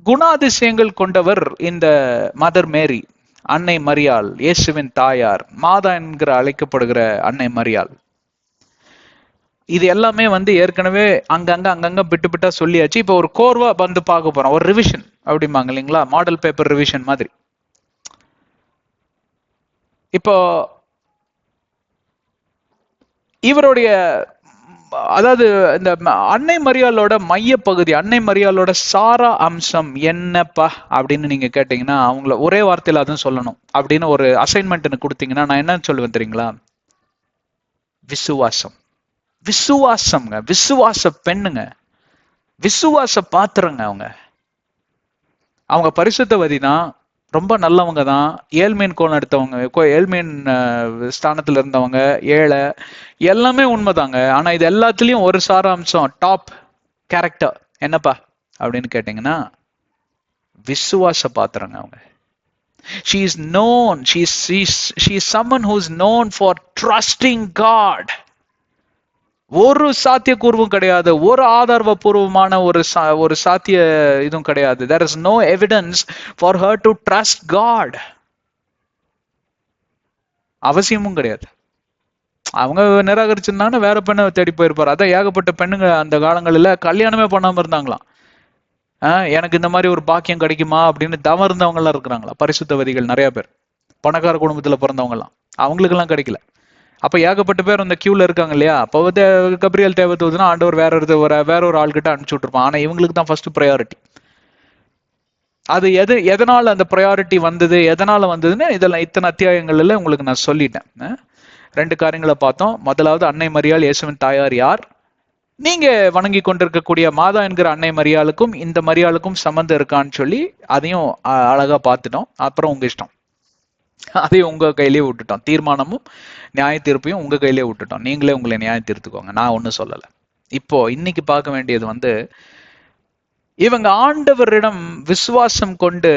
S1: குணாதிசயங்கள் கொண்டவர் இந்த மதர் மேரி, அன்னை மரியாள், இயேசுவின் தாயார், மாதா என்கிற அழைக்கப்படுகிற அன்னை மரியாள். இது எல்லாமே வந்து ஏற்கனவே அங்கங்க பிட்டு சொல்லியாச்சு. இப்போ ஒரு கோர்வா வந்து பார்க்க போறோம், ஒரு ரிவிஷன் அப்படிம்பாங்க இல்லைங்களா, மாடல் பேப்பர் ரிவிஷன் மாதிரி. இப்போ இவருடைய, அதாவது இந்த அன்னை மரியாளோட மைய பகுதி, அன்னை மரியாளோட சாரா அம்சம் என்னப்பா அப்படின்னு நீங்க கேட்டீங்கன்னா, அவங்கள ஒரே வார்த்தையில அதுவும் சொல்லணும் அப்படின்னு ஒரு அசைன்மெண்ட் எனக்கு கொடுத்தீங்கன்னா நான் என்ன சொல்லுவேன் தெரியுங்களா? விசுவாசம். விசுவாசம்ங்க, விசுவாச பெண்ணுங்க, விசுவாச பாத்திரங்க அவங்க. அவங்க பரிசுத்தவதி தான், ரொம்ப நல்லவங்க தான், ஏழ்மையின் கோலம் எடுத்தவங்க, ஏழ்மையின் ஸ்தானத்துல இருந்தவங்க, ஏழை, எல்லாமே உண்மைதாங்க. ஆனா இது எல்லாத்துலயும் ஒரு சாராம்சம், டாப் கேரக்டர் என்னப்பா அப்படின்னு கேட்டீங்கன்னா, விசுவாச பாத்திரங்க அவங்க. She is known, she is someone who is known for trusting God. ஒரு சாத்தியக்கூறுவும் கிடையாது, ஒரு ஆதாரபூர்வமான ஒரு சாத்திய இதுவும் கிடையாது. There is no evidence for her to trust God. அவசியமும் கிடையாது. அவங்க நிராகரிச்சிருந்தாங்கன்னா வேற பெண்ணை தேடி போயிருப்பாரு. அதான் ஏகப்பட்ட பெண்ணுங்க அந்த காலங்களில் கல்யாணமே பண்ணாம இருந்தாங்களாம். எனக்கு இந்த மாதிரி ஒரு பாக்கியம் கிடைக்குமா அப்படின்னு தவம் இருந்தவங்க எல்லாம் இருக்கிறாங்களா, பரிசுத்தவதிகள் நிறைய பேர், பணக்கார குடும்பத்துல பிறந்தவங்க எல்லாம். அவங்களுக்கு எல்லாம் கிடைக்கல. அப்ப ஏகப்பட்ட பேர் அந்த கியூல இருக்காங்க இல்லையா. அப்போ வந்து கப்ரியல் தேவை தூதுனா ஆண்டவர் வேற ஒரு ஆள்கிட்ட அனுப்பிச்சு விட்டுருப்பான். ஆனா இவங்களுக்கு தான் ஃபர்ஸ்ட் ப்ரையாரிட்டி. அது எதனால அந்த ப்ரையாரிட்டி வந்தது, எதனால வந்ததுன்னு இதெல்லாம் இத்தனை அத்தியாயங்கள்ல உங்களுக்கு நான் சொல்லிட்டேன். 2 காரியங்களை பார்த்தோம். முதலாவது, அன்னை மரியாள் இயேசுவின் தாயார் யார்? நீங்க வணங்கி கொண்டிருக்கக்கூடிய மாதா என்கிற அன்னை மரியாளுக்கும் இந்த மரியாளுக்கும் சம்பந்தம் இருக்கான்னு சொல்லி அதையும் அழகா பார்த்துட்டோம். அப்புறம் உங்க இஷ்டம், அதையும் உங்க கையிலேயே விட்டுட்டோம். தீர்மானமும் நியாய தீர்ப்பையும் உங்க கையிலேயே விட்டுட்டோம். நீங்களே உங்களை நியாயம் தீர்த்துக்கோங்க, நான் ஒன்றும் சொல்லலை. இப்போ இன்னைக்கு பார்க்க வேண்டியது வந்து, இவங்க ஆண்டவரிடம் விசுவாசம் கொண்டு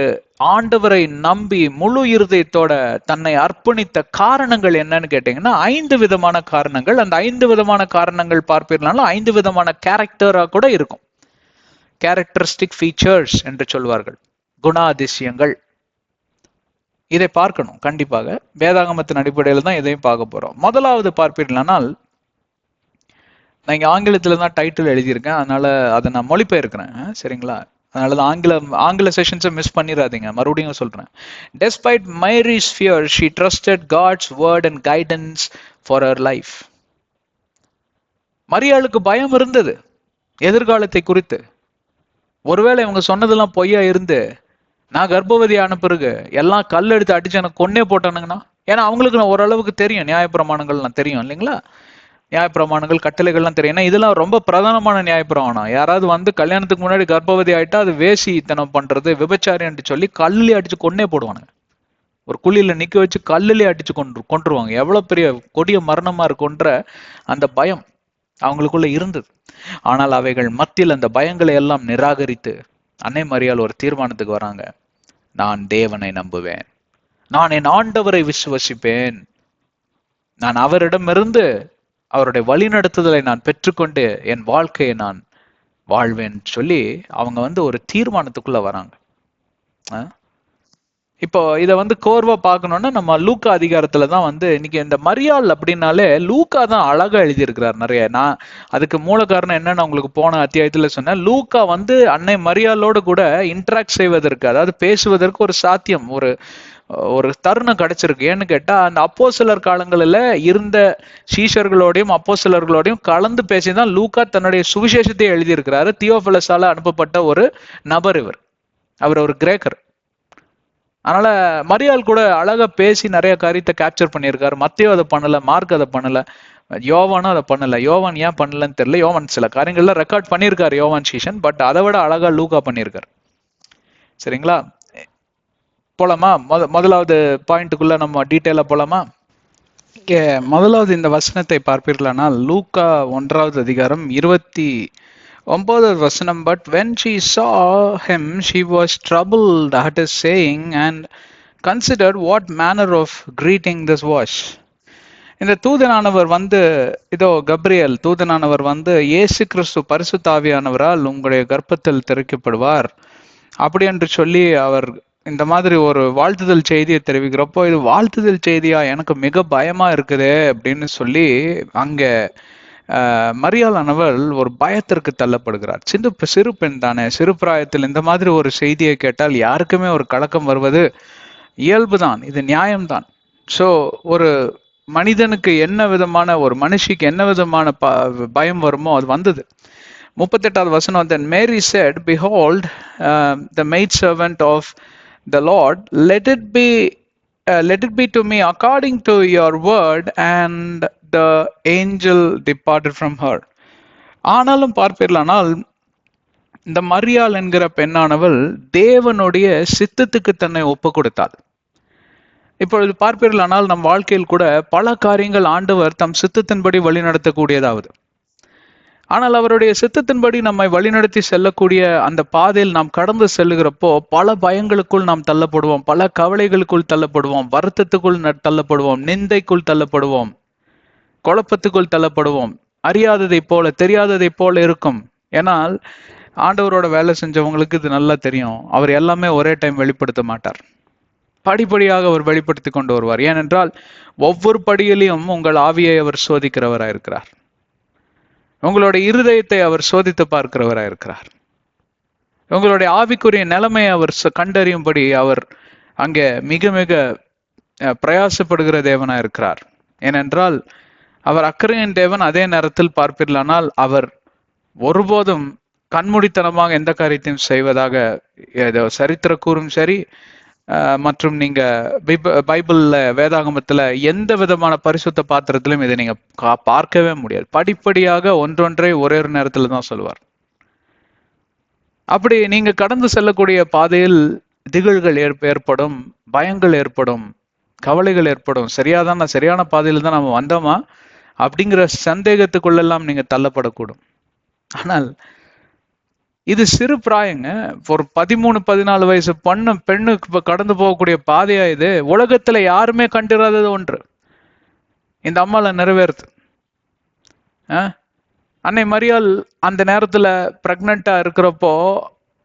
S1: ஆண்டவரை நம்பி முழு இருதயத்தோட தன்னை அர்ப்பணித்த காரணங்கள் என்னன்னு கேட்டீங்கன்னா 5 விதமான காரணங்கள். அந்த 5 விதமான காரணங்கள் பார்ப்பீர்களாலும் 5 விதமான கேரக்டரா கூட இருக்கும். கேரக்டரிஸ்டிக் ஃபீச்சர்ஸ் என்று சொல்வார்கள், குணாதிசயங்கள். இதை பார்க்கணும் கண்டிப்பாக. வேதாகமத்தின் அடிப்படையில் தான் இதையும் பார்க்க போறோம். முதலாவது பார்ப்பீர்களானால், நான் இங்கே ஆங்கிலத்தில் தான் டைட்டில் எழுதியிருக்கேன், அதனால அதை நான் மொழிபெயர்க்கிறேன், சரிங்களா? அதனால தான் ஆங்கில செஷன்ஸை மிஸ் பண்ணிடாதீங்க. மறுபடியும் சொல்றேன். Despite Mary's fear, she trusted God's word and guidance for her life. மரியாளுக்கு பயம் இருந்தது எதிர்காலத்தை குறித்து. ஒருவேளை இவங்க சொன்னதெல்லாம் பொய்யா இருந்து நான் கர்ப்பவதியான பிறகு எல்லாம் கல் எடுத்து அடிச்சு எனக்கு கொன்னே போட்டானுங்கன்னா, ஏன்னா அவங்களுக்கு ஓரளவுக்கு தெரியும், நியாயப்பிரமாணங்கள்லாம் தெரியும் இல்லைங்களா? நியாயப்பிரமாணங்கள், கட்டளைகள்லாம் தெரியும். ஏன்னா இதெல்லாம் ரொம்ப பிரதானமான நியாயப்பிரமாணம். யாராவது வந்து கல்யாணத்துக்கு முன்னாடி கர்ப்பவதி ஆயிட்டா அது வேசித்தனம் பண்றது, விபச்சாரின்னு சொல்லி கல்லுலேயே அடிச்சு கொன்னே போடுவானுங்க. ஒரு குழியில நிக்க வச்சு கல்லுலேயே அடிச்சு கொன்றுவாங்க. எவ்வளவு பெரிய கொடிய மரணமா இருக்குன்ற அந்த பயம் அவங்களுக்குள்ள இருந்தது. ஆனால் அவைகள் மத்தியில் அந்த பயங்களை எல்லாம் நிராகரித்து அன்னை மரியாள் ஒரு தீர்மானத்துக்கு வராங்க. நான் தேவனை நம்புவேன், நான் என் ஆண்டவரை விசுவசிப்பேன், நான் அவரிடமிருந்து அவருடைய வழிநடத்துதலை நான் பெற்றுக்கொண்டு என் வாழ்க்கையை நான் வாழ்வேன் சொல்லி அவங்க ஒரு தீர்மானத்துக்குள்ள வராங்க. இப்போ இதை கோர்வா பார்க்கணும்னா நம்ம லூக்கா அதிகாரத்துல தான் இன்னைக்கு இந்த மரியாள் அப்படின்னாலே லூக்கா தான் அழகா எழுதியிருக்கிறார் நிறைய. நான் அதுக்கு மூல காரணம் என்னன்னு உங்களுக்கு போன அத்தியாயத்துல சொன்னேன். லூக்கா அன்னை மரியாளோடு கூட இன்டராக்ட் செய்வதற்கு, அதாவது பேசுவதற்கு ஒரு சாத்தியம், ஒரு ஒரு தருணம் கிடைச்சிருக்கு. ஏன்னு கேட்டா அந்த அப்போஸ்தலர் காலங்களில இருந்த சீஷர்களோடையும் அப்போஸ்தலர்களோடையும் கலந்து பேசிதான் லூக்கா தன்னுடைய சுவிசேஷத்தை எழுதியிருக்கிறாரு. தியோபிலஸால அனுப்பப்பட்ட ஒரு நபர் இவர். அவர் ஒரு கிரேக்கர். அதனால மரியாள் கூட அழகா பேசி நிறைய காரியத்தை கேப்சர் பண்ணியிருக்காரு. மத்தேயு அதை பண்ணல, மார்க் அதை பண்ணல, யோவானும் அதை பண்ணல. யோவான் ஏன் பண்ணலன்னு தெரியல. யோவான் சில காரியங்கள்ல ரெக்கார்ட் பண்ணியிருக்காரு, யோவான் சீஷன். பட் அதை விட அழகா லூக்கா பண்ணியிருக்காரு. சரிங்களா, போலாமா? முதலாவது பாயிண்ட்டுக்குள்ள நம்ம டீட்டெயிலா போலாமா? முதலாவது இந்த வசனத்தை பார்ப்பீர்களானால் லூக்கா 1வது அதிகாரம் 29வது வசனம். But when she saw him she was troubled at his saying and considered what manner of greeting this was. இந்த தூதனானவர் இதோ கப்ரியேல் தூதனானவர் இயேசு கிறிஸ்து பரிசுத்த ஆவியானவரால் உங்களுடைய கர்ப்பத்தில் திறக்கப்படுவார் அப்படி என்று சொல்லி அவர் இந்த மாதிரி ஒரு வாழ்த்துதல் செய்தியை தெரிவிக்கிறப்போ, இது வாழ்த்துதல் செய்தியா, எனக்கு மிக பயமா இருக்குதே அப்படின்னு சொல்லி அங்க மரியாளானவள் ஒரு பயத்திற்கு தள்ளப்படுகிறார். சிறு பெண் தானே, சிறு பிராயத்தில் இந்த மாதிரி ஒரு செய்தியை கேட்டால் யாருக்குமே ஒரு கலக்கம் வருவது இயல்புதான், இது நியாயம்தான். ஸோ ஒரு மனிதனுக்கு என்ன விதமான, ஒரு மனுஷிக்கு என்ன விதமான பயம் வருமோ அது வந்தது. 38வது வசனம். Then Mary said, behold, the maidservant of the Lord, let it be to me according to your word, and the angel departed from her. ஆனாலும் பார்ப்பீர்களானால் இந்த மரியாள் என்கிற பெண்ணானவள் தேவனுடைய சித்தத்துக்கு தன்னை ஒப்பு கொடுத்தாள். இப்பொழுது பார்ப்பீர்களானால் நம் வாழ்க்கையில் கூட பல காரியங்கள் ஆண்டவர் தம் சித்தத்தின்படி வழி நடத்தக்கூடியதாவது. ஆனால் அவருடைய சித்தத்தின்படி நம்மை வழிநடத்தி செல்லக்கூடிய அந்த பாதையில் நாம் கடந்து செல்லுகிறப்போ பல பயங்களுக்குள் நாம் தள்ளப்படுவோம், பல கவலைகளுக்குள் தள்ளப்படுவோம், வருத்தத்துக்குள் தள்ளப்படுவோம், நிந்தைக்குள் தள்ளப்படுவோம், குழப்பத்துக்குள் தள்ளப்படுவோம். அறியாததை போல தெரியாததை போல இருக்கும். ஏனால் ஆண்டவரோட வேலை செஞ்சவங்களுக்கு இது நல்லா தெரியும், அவர் எல்லாமே ஒரே டைம் வெளிப்படுத்த மாட்டார், படிப்படியாக அவர் வெளிப்படுத்தி கொண்டு வருவார். ஏனென்றால் ஒவ்வொரு படியிலையும் உங்கள் ஆவியை அவர் சோதிக்கிறவராயிருக்கிறார், உங்களுடைய இருதயத்தை அவர் சோதித்து பார்க்கிறவராயிருக்கிறார், உங்களுடைய ஆவிக்குரிய நிலைமையை அவர் கண்டறியும்படி அவர் அங்கே மிக மிக பிரயாசப்படுகிற தேவனா இருக்கிறார். ஏனென்றால் அவர் அக்கறையின் தேவன். அதே நேரத்தில் பார்ப்பீர்களானால் அவர் ஒருபோதும் கண்மூடித்தனமாக எந்த காரியத்தையும் செய்வதாக சரித்திர கூறும் சரி, மற்றும் நீங்க பைபிள்ல வேதாகமத்துல எந்த விதமான பரிசுத்த பாத்திரத்திலும் இதை நீங்க பார்க்கவே முடியாது. படிப்படியாக ஒன்றொன்றை ஒரே ஒரு நேரத்துல தான் சொல்லுவார். அப்படி நீங்க கடந்து செல்லக்கூடிய பாதையில் திகழ்கள் ஏற்படும், பயங்கள் ஏற்படும், கவலைகள் ஏற்படும். சரியான பாதையில தான் நம்ம வந்தோமா அப்படிங்கிற சந்தேகத்துக்குள்ளெல்லாம் நீங்க தள்ளப்படக்கூடும். ஆனால் இது சிறு பிராயங்க. ஒரு 13-14 வயசு பெண்ணுக்கு கடந்து போகக்கூடிய பாதையா இது. உலகத்துல யாருமே கண்டிராதது ஒன்று இந்த அம்மால நிறைவேறுது. அன்னை மரியாள் அந்த நேரத்துல பிரெக்னண்டா இருக்கிறப்போ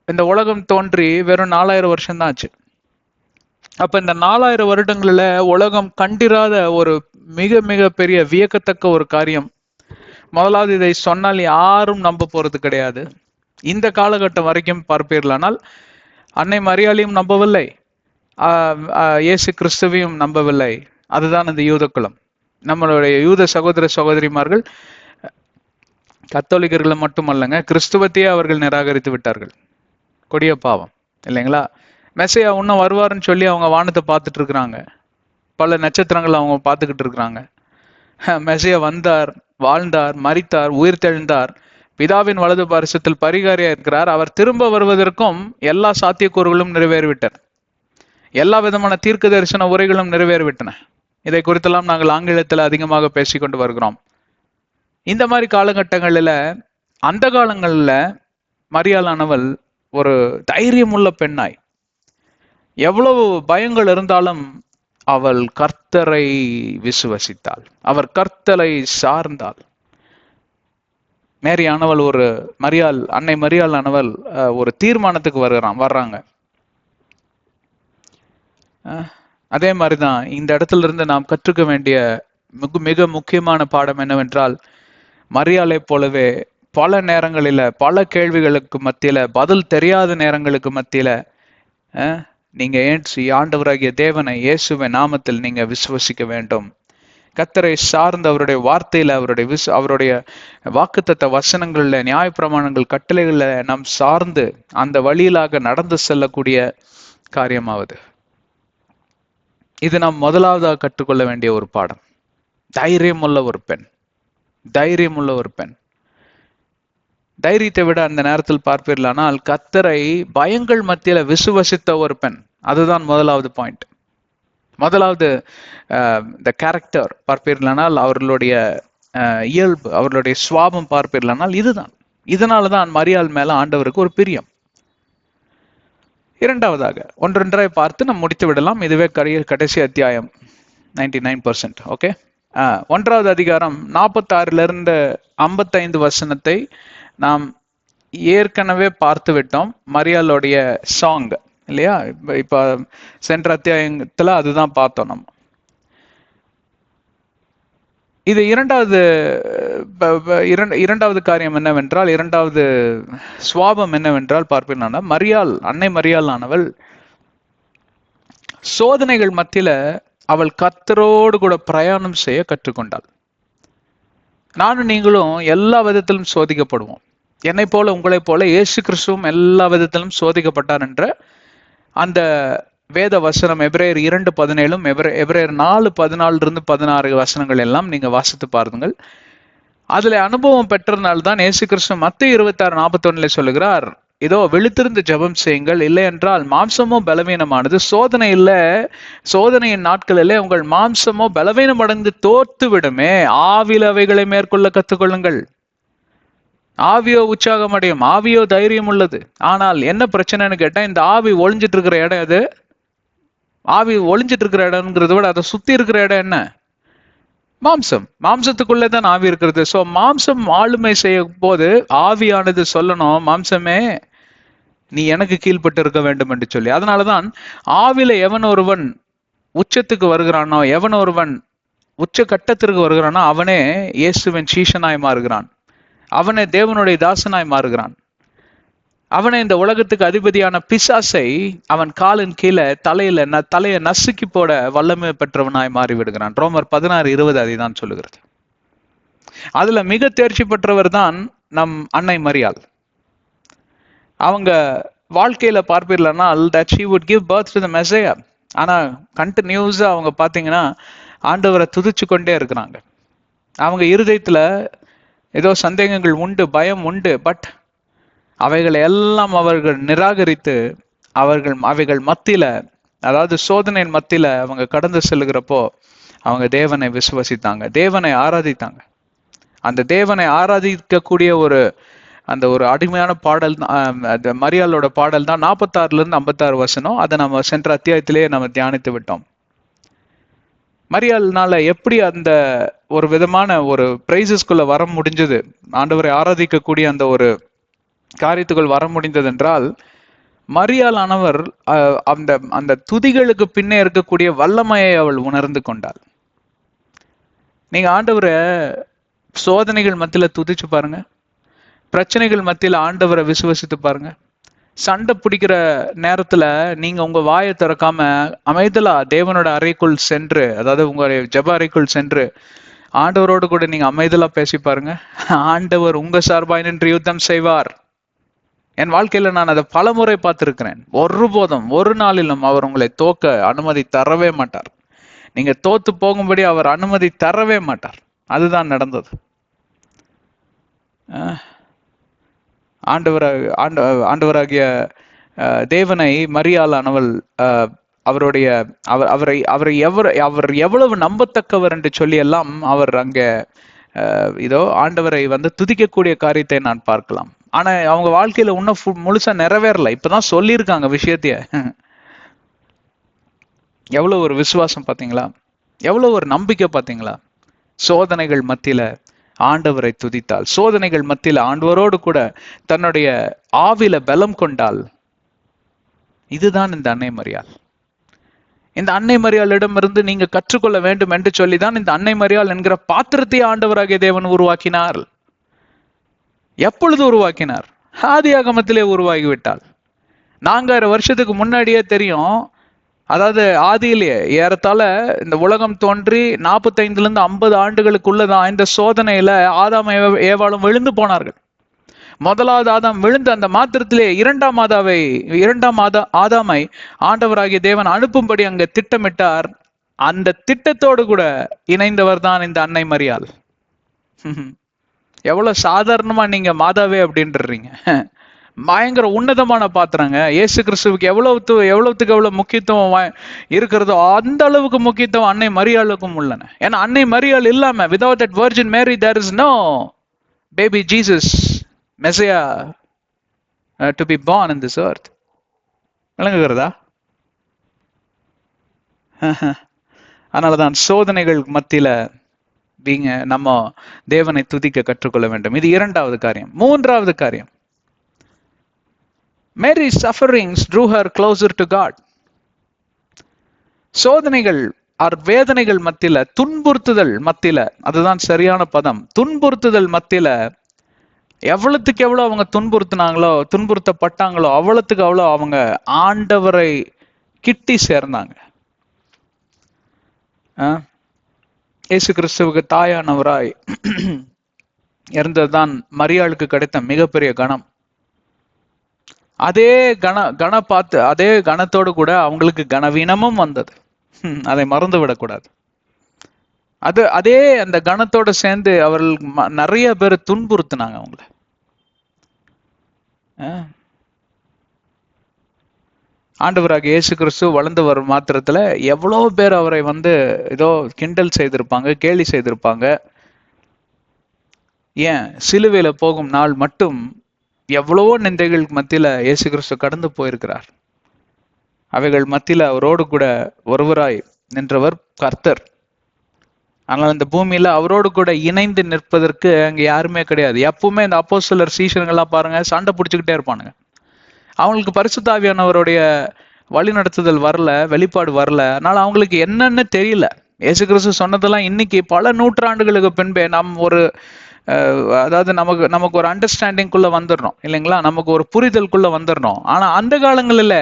S1: இந்த உலகம் தோன்றி வெறும் 4000 வருஷம் தான் ஆச்சு. அப்ப இந்த 4000 வருடங்கள்ல உலகம் கண்டிராத ஒரு மிக மிக பெரிய வியக்கத்தக்க ஒரு காரியம். முதலாவது, இதை சொன்னால் யாரும் நம்ப போறது கிடையாது. இந்த காலகட்டம் வரைக்கும் பார்ப்பீர்களானால் அன்னை மரியாளையும் நம்பவில்லை, இயேசு கிறிஸ்துவையும் நம்பவில்லை. அதுதான் இந்த யூத குலம். நம்மளுடைய யூத சகோதர சகோதரிமார்கள் கத்தோலிக்கர்களை மட்டுமல்லங்க, கிறிஸ்துவத்தையே அவர்கள் நிராகரித்து விட்டார்கள். கொடிய பாவம் இல்லைங்களா? மெசையா இன்னும் வருவாருன்னு சொல்லி அவங்க வானத்தை பார்த்துட்டு இருக்கிறாங்க, பல நட்சத்திரங்கள் அவங்க பார்த்துக்கிட்டு இருக்கிறாங்க. மெசையா வந்தார், வாழ்ந்தார், மரித்தார், உயிர் தெழுந்தார், பிதாவின் வலது பரிசத்தில் பரிகாரியா இருக்கிறார். அவர் திரும்ப வருவதற்கும் எல்லா சாத்தியக்கூறுகளும் நிறைவேறிவிட்டன, எல்லா விதமான தீர்க்க தரிசன உரைகளும் நிறைவேறிவிட்டன. இதை குறித்தெல்லாம் நாங்கள் ஆங்கிலத்தில் அதிகமாக பேசிக்கொண்டு வருகிறோம். இந்த மாதிரி காலகட்டங்களில், அந்த காலங்களில் மரியாளானவள் ஒரு தைரியமுள்ள பெண்ணாய், எவ்வளவு பயங்கள் இருந்தாலும் அவள் கர்த்தரை விசுவசித்தாள், அவர் கர்த்தரை சார்ந்தாள். மேரியானவள் அன்னை மரியாள் ஆனவள் ஒரு தீர்மானத்துக்கு வர்றாங்க. அதே மாதிரிதான் இந்த இடத்துல இருந்து நாம் கற்றுக்க வேண்டிய மிக முக்கியமான பாடம் என்னவென்றால், மரியாளை போலவே பல நேரங்களில பல கேள்விகளுக்கு மத்தியில பதில் தெரியாத நேரங்களுக்கு மத்தியில நீங்க ஆண்டவராகிய தேவனை இயேசுவின் நாமத்தில் நீங்க விசுவசிக்க வேண்டும். கர்த்தரை சார்ந்த அவருடைய வார்த்தையில அவருடைய வாக்குத்தத்த வசனங்கள்ல நியாயப்பிரமாணங்கள் கட்டளைகள்ல நாம் சார்ந்து அந்த வழியிலாக நடந்து செல்லக்கூடிய காரியமாவது. இது நாம் முதலாவதாக கற்றுக்கொள்ள வேண்டிய ஒரு பாடம். தைரியமுள்ள ஒரு பெண், தைரியமுள்ள ஒரு பெண். தைரியத்தை விட அந்த நேரத்தில் பார்ப்பீர்களானால் கர்த்தரை பயங்கள் மத்தியில விசுவசித்த ஒரு பெண். அதுதான் முதலாவது பாயிண்ட். முதலாவது இந்த கேரக்டர் பார்ப்பீர்களானால், அவர்களுடைய இயல்பு, அவர்களுடைய சுவாபம் பார்ப்பீர்களானால் இதுதான். இதனாலதான் மரியாள் மேல ஆண்டவருக்கு ஒரு பிரியம். இரண்டாவதாக ஒன்றொன்றாய் பார்த்து நாம் முடித்து விடலாம். இதுவே கடைசி அத்தியாயம் 99%. ஓகே, 1வது அதிகாரம் 46 55 வசனத்தை நாம் ஏற்கனவே பார்த்து விட்டோம். மரியாளுடைய சாங் இல்லையா? இப்ப சென்ற அத்தியாயத்துல அதுதான் பார்த்தோம் நம்ம. இது இரண்டாவது காரியம் என்னவென்றால், இரண்டாவது சுவாபம் என்னவென்றால் பார்ப்பீங்கன்னா, அன்னை மரியாள் ஆனவள் சோதனைகள் மத்தியில அவள் கர்த்தரோடு கூட பிரயாணம் செய்ய கற்றுக்கொண்டாள். நானும் நீங்களும் எல்லா விதத்திலும் சோதிக்கப்படுவோம். என்னை போல உங்களைப் போல இயேசு கிறிஸ்துவும் எல்லா விதத்திலும் சோதிக்கப்பட்டார் என்ற அந்த வேத வசனம் எபிரேயர் 2:17 எபிரேயர் 4:14-16 வசனங்கள் எல்லாம் நீங்க வாசித்து பாருங்கள். அதுல அனுபவம் பெற்றதுனால்தான் இயேசு கிறிஸ்து மத்தேயு 26:41 சொல்லுகிறார், இதோ விழித்திருந்து ஜெபம் செய்யுங்கள், இல்லை என்றால் மாம்சமோ பலவீனமானது, சோதனையின் நாட்களிலே உங்கள் மாம்சமோ பலவீனம் அடைந்து தோற்று விடுமே, ஆவியில் அவைகளை மேற்கொள்ள கற்றுக்கொள்ளுங்கள். ஆவியோ உற்சாகம் அடையும், ஆவியோ தைரியம் உள்ளது. ஆனால் என்ன பிரச்சனைன்னு கேட்டா, இந்த ஆவி ஒளிஞ்சிட்டு இருக்கிற இடம் எது? ஆவி ஒளிஞ்சிட்டு இருக்கிற இடம்ங்கிறத விட அதை சுத்தி இருக்கிற இடம் என்ன? மாம்சத்துக்குள்ளேதான் ஆவி இருக்கிறது. சோ மாம்சம் ஆளுமை செய்ய போது ஆவியானது சொல்லணும், மாம்சமே நீ எனக்கு கீழ்பட்டு இருக்க வேண்டும் என்று சொல்லி. அதனாலதான் ஆவில எவன் ஒருவன் உச்சத்துக்கு வருகிறானோ, எவன் ஒருவன் உச்ச கட்டத்திற்கு வருகிறானோ, அவனே இயேசுவின் சீஷனாய் மாறுகிறான், அவனே தேவனுடைய தாசனாய் மாறுகிறான். அவனை இந்த உலகத்துக்கு அதிபதியான பிசாசை அவன் காலின் கீழே தலையை நசுக்கி போட வல்லமை பெற்றவனாய் மாறி விடுகிறான். ரோமர் 16:20 அதை தான் சொல்லுகிறது. அதுல மிக தேர்ச்சி பெற்றவர் தான் நம் அன்னை மரியாள். அவங்க வாழ்க்கையில பார்ப்பீர்களானால் that she would give birth to the Messiah. ஆனா கண்டினியூஸா அவங்க பாத்தீங்கன்னா ஆண்டவரை துதிச்சு கொண்டே இருக்கிறாங்க. அவங்க இருதயத்துல ஏதோ சந்தேகங்கள் உண்டு, பயம் உண்டு. பட் அவைகளை எல்லாம் அவர்கள் நிராகரித்து அவைகள் மத்தியில, அதாவது சோதனையின் மத்தியில அவங்க கடந்து செல்லுகிறப்போ அவங்க தேவனை விசுவசித்தாங்க, தேவனை ஆராதித்தாங்க. அந்த தேவனை ஆராதிக்கக்கூடிய அந்த ஒரு அடிமையான பாடல், மரியாளோட பாடல் தான் 46-56 வசனம். அதை நம்ம சென்ற அத்தியாயத்திலேயே நம்ம தியானித்து விட்டோம். மரியாள்னால எப்படி அந்த ஒரு விதமான ஒரு பிரைசஸ்குள்ள வர முடிஞ்சது, ஆண்டவரை ஆராதிக்கக்கூடிய அந்த ஒரு காரியத்துக்குள் வர முடிந்தது என்றால், மரியாள் ஆனவர் அந்த துதிகளுக்கு பின்னே இருக்கக்கூடிய வல்லமையை அவள் உணர்ந்து கொண்டாள். நீங்க ஆண்டவரை சோதனைகள் மத்தியில துதிச்சு பாருங்க, பிரச்சனைகள் மத்தியில ஆண்டவரை விசுவசித்து பாருங்க. சண்டை பிடிக்கிற நேரத்துல நீங்க உங்க வாயை திறக்காம அமைதலா தேவனோட அறைக்குள் சென்று, அதாவது உங்களுடைய ஜெப அறைக்குள் சென்று ஆண்டவரோடு கூட நீங்க அமைதலா பேசி பாருங்க. ஆண்டவர் உங்க சார்பாய் நின்று யுத்தம் செய்வார். என் வாழ்க்கையில நான் அதை பலமுறை பார்த்திருக்கிறேன். ஒருபோதும் ஒரு நாளிலும் அவர் உங்களை தோக்க அனுமதி தரவே மாட்டார். நீங்க தோத்து போகும்படி அவர் அனுமதி தரவே மாட்டார். அதுதான் நடந்தது. ஆண்டவராகிய தேவனை மரியாளானவள் அவர் எவ்வளவு நம்பத்தக்கவர் என்று சொல்லி எல்லாம் அவர் அங்க இதோ ஆண்டவரை துதிக்கக்கூடிய காரியத்தை நான் பார்க்கலாம். ஆனா அவங்க வாழ்க்கையில இன்னும் முழுசா நிறைவேறல. இப்பதான் சொல்லியிருக்காங்க விஷயத்தைய. எவ்வளவு ஒரு விசுவாசம் பார்த்தீங்களா? எவ்வளவு ஒரு நம்பிக்கை பார்த்தீங்களா? சோதனைகள் மத்தியில ஆண்டவரை துதித்தாள். சோதனைகள் மத்தியில ஆண்டவரோடு கூட தன்னுடைய ஆவில பலம் கொண்டாள். இதுதான் இந்த அன்னை மரியாள். இந்த அன்னை மரியாளிடமிருந்து நீங்க கற்றுக்கொள்ள வேண்டும் என்று சொல்லிதான் இந்த அன்னை மரியாள் என்கிற பாத்திரத்தை ஆண்டவராகிய தேவன் உருவாக்கினார். எப்பொழுது உருவாக்கினார்? ஆதியாகமத்திலே உருவாகிவிட்டாள். 4000 வருஷத்துக்கு முன்னாடியே தெரியும். அதாவது ஆதியிலேயே ஏறத்தாழ இந்த உலகம் தோன்றி 45 இருந்து 50 ஆண்டுகளுக்குள்ளதான் இந்த சோதனையில ஆதாம் ஏவாளும் விழுந்து போனார்கள். முதலாவது ஆதாம் விழுந்த அந்த மாத்திரத்திலே இரண்டாம் ஆதாமை ஆண்டவராகிய தேவன் அனுப்பும்படி அங்க திட்டமிட்டார். அந்த திட்டத்தோடு கூட இணைந்தவர் தான் இந்த அன்னை மரியாள். எவ்வளவு சாதாரணமா நீங்க மாதாவே அப்படின்றீங்க. பயங்கர உன்னதமான பாத்திரங்க. இயேசு கிறிஸ்துவுக்கு எவ்வளவுக்கு எவ்வளவு முக்கியத்துவம் இருக்கிறதோ அந்த அளவுக்கு முக்கியத்துவம் அன்னை மரியாளுக்கும் உள்ளன. ஏன்னா அன்னை மரியாள் இல்லாம, without that virgin Mary there is no baby Jesus Messiah to be born in this earth. விளங்குகிறதா? அதனாலதான் சோதனைகள் மத்தியில நம்ம தேவனை துதிக்க கற்றுக்கொள்ள வேண்டும். இது இரண்டாவது காரியம். மூன்றாவது காரியம், Mary's sufferings drew her closer to God. சோதனைகள் வேதனைகள் மத்தியில, துன்புறுத்துதல் மத்தியில, அதுதான் சரியான பதம், துன்புறுத்துதல் மத்தியில எவ்வளவுக்கு எவ்வளவு அவங்க துன்புறுத்தப்பட்டாங்களோ அவ்வளவுக்கு அவ்வளவு அவங்க ஆண்டவரை கிட்டி சேர்ந்தாங்க. இயேசு கிறிஸ்துவுக்கு தாயானவராய் இருந்ததுதான் மரியாளுக்கு கிடைத்த மிகப்பெரிய கணம். அதே அதே கணத்தோடு கூட அவங்களுக்கு கனவீனமும் வந்தது. அதை மறந்து விடக்கூடாது. அதே அந்த கணத்தோட சேர்ந்து அவர்கள் நிறைய பேர் துன்புறுத்தினாங்க அவங்கள. ஆண்டவராக இயேசு கிறிஸ்து வளர்ந்து வரும் மாத்திரத்துல எவ்வளவு பேர் அவரை ஏதோ கிண்டல் செய்திருப்பாங்க, கேலி செய்திருப்பாங்க. ஏன் சிலுவையில போகும் நாள் மட்டும் எவ்வளவோ நிந்தைகள் மத்தியில இயேசு கிறிஸ்து கடந்து போயிருக்கிறார். அவைகள் மத்தியில அவரோடு கூட ஒருவராய் நின்றவர் கர்த்தர். ஆனால் இந்த பூமியில அவரோடு கூட இணைந்து நிற்பதற்கு அங்க யாருமே கிடையாது. எப்பவுமே இந்த அப்போஸ்தலர் சீஷர்கள்லாம் பாருங்க, சண்டை பிடிச்சுக்கிட்டே இருப்பானுங்க. அவங்களுக்கு பரிசுத்த ஆவியானவருடைய வழி நடத்துதல் வரல, வெளிப்பாடு வரல. அதனால அவங்களுக்கு என்னன்னு தெரியல. இயேசு கிறிஸ்து சொன்னதெல்லாம் இன்னைக்கு பல நூற்றாண்டுகளுக்கு பின்பே அதாவது நமக்கு ஒரு அண்டர்ஸ்டாண்டிங்குள்ள வந்துடணும் இல்லைங்களா, நமக்கு ஒரு புரிதலுக்குள்ள வந்துடணும். ஆனா அந்த காலங்களில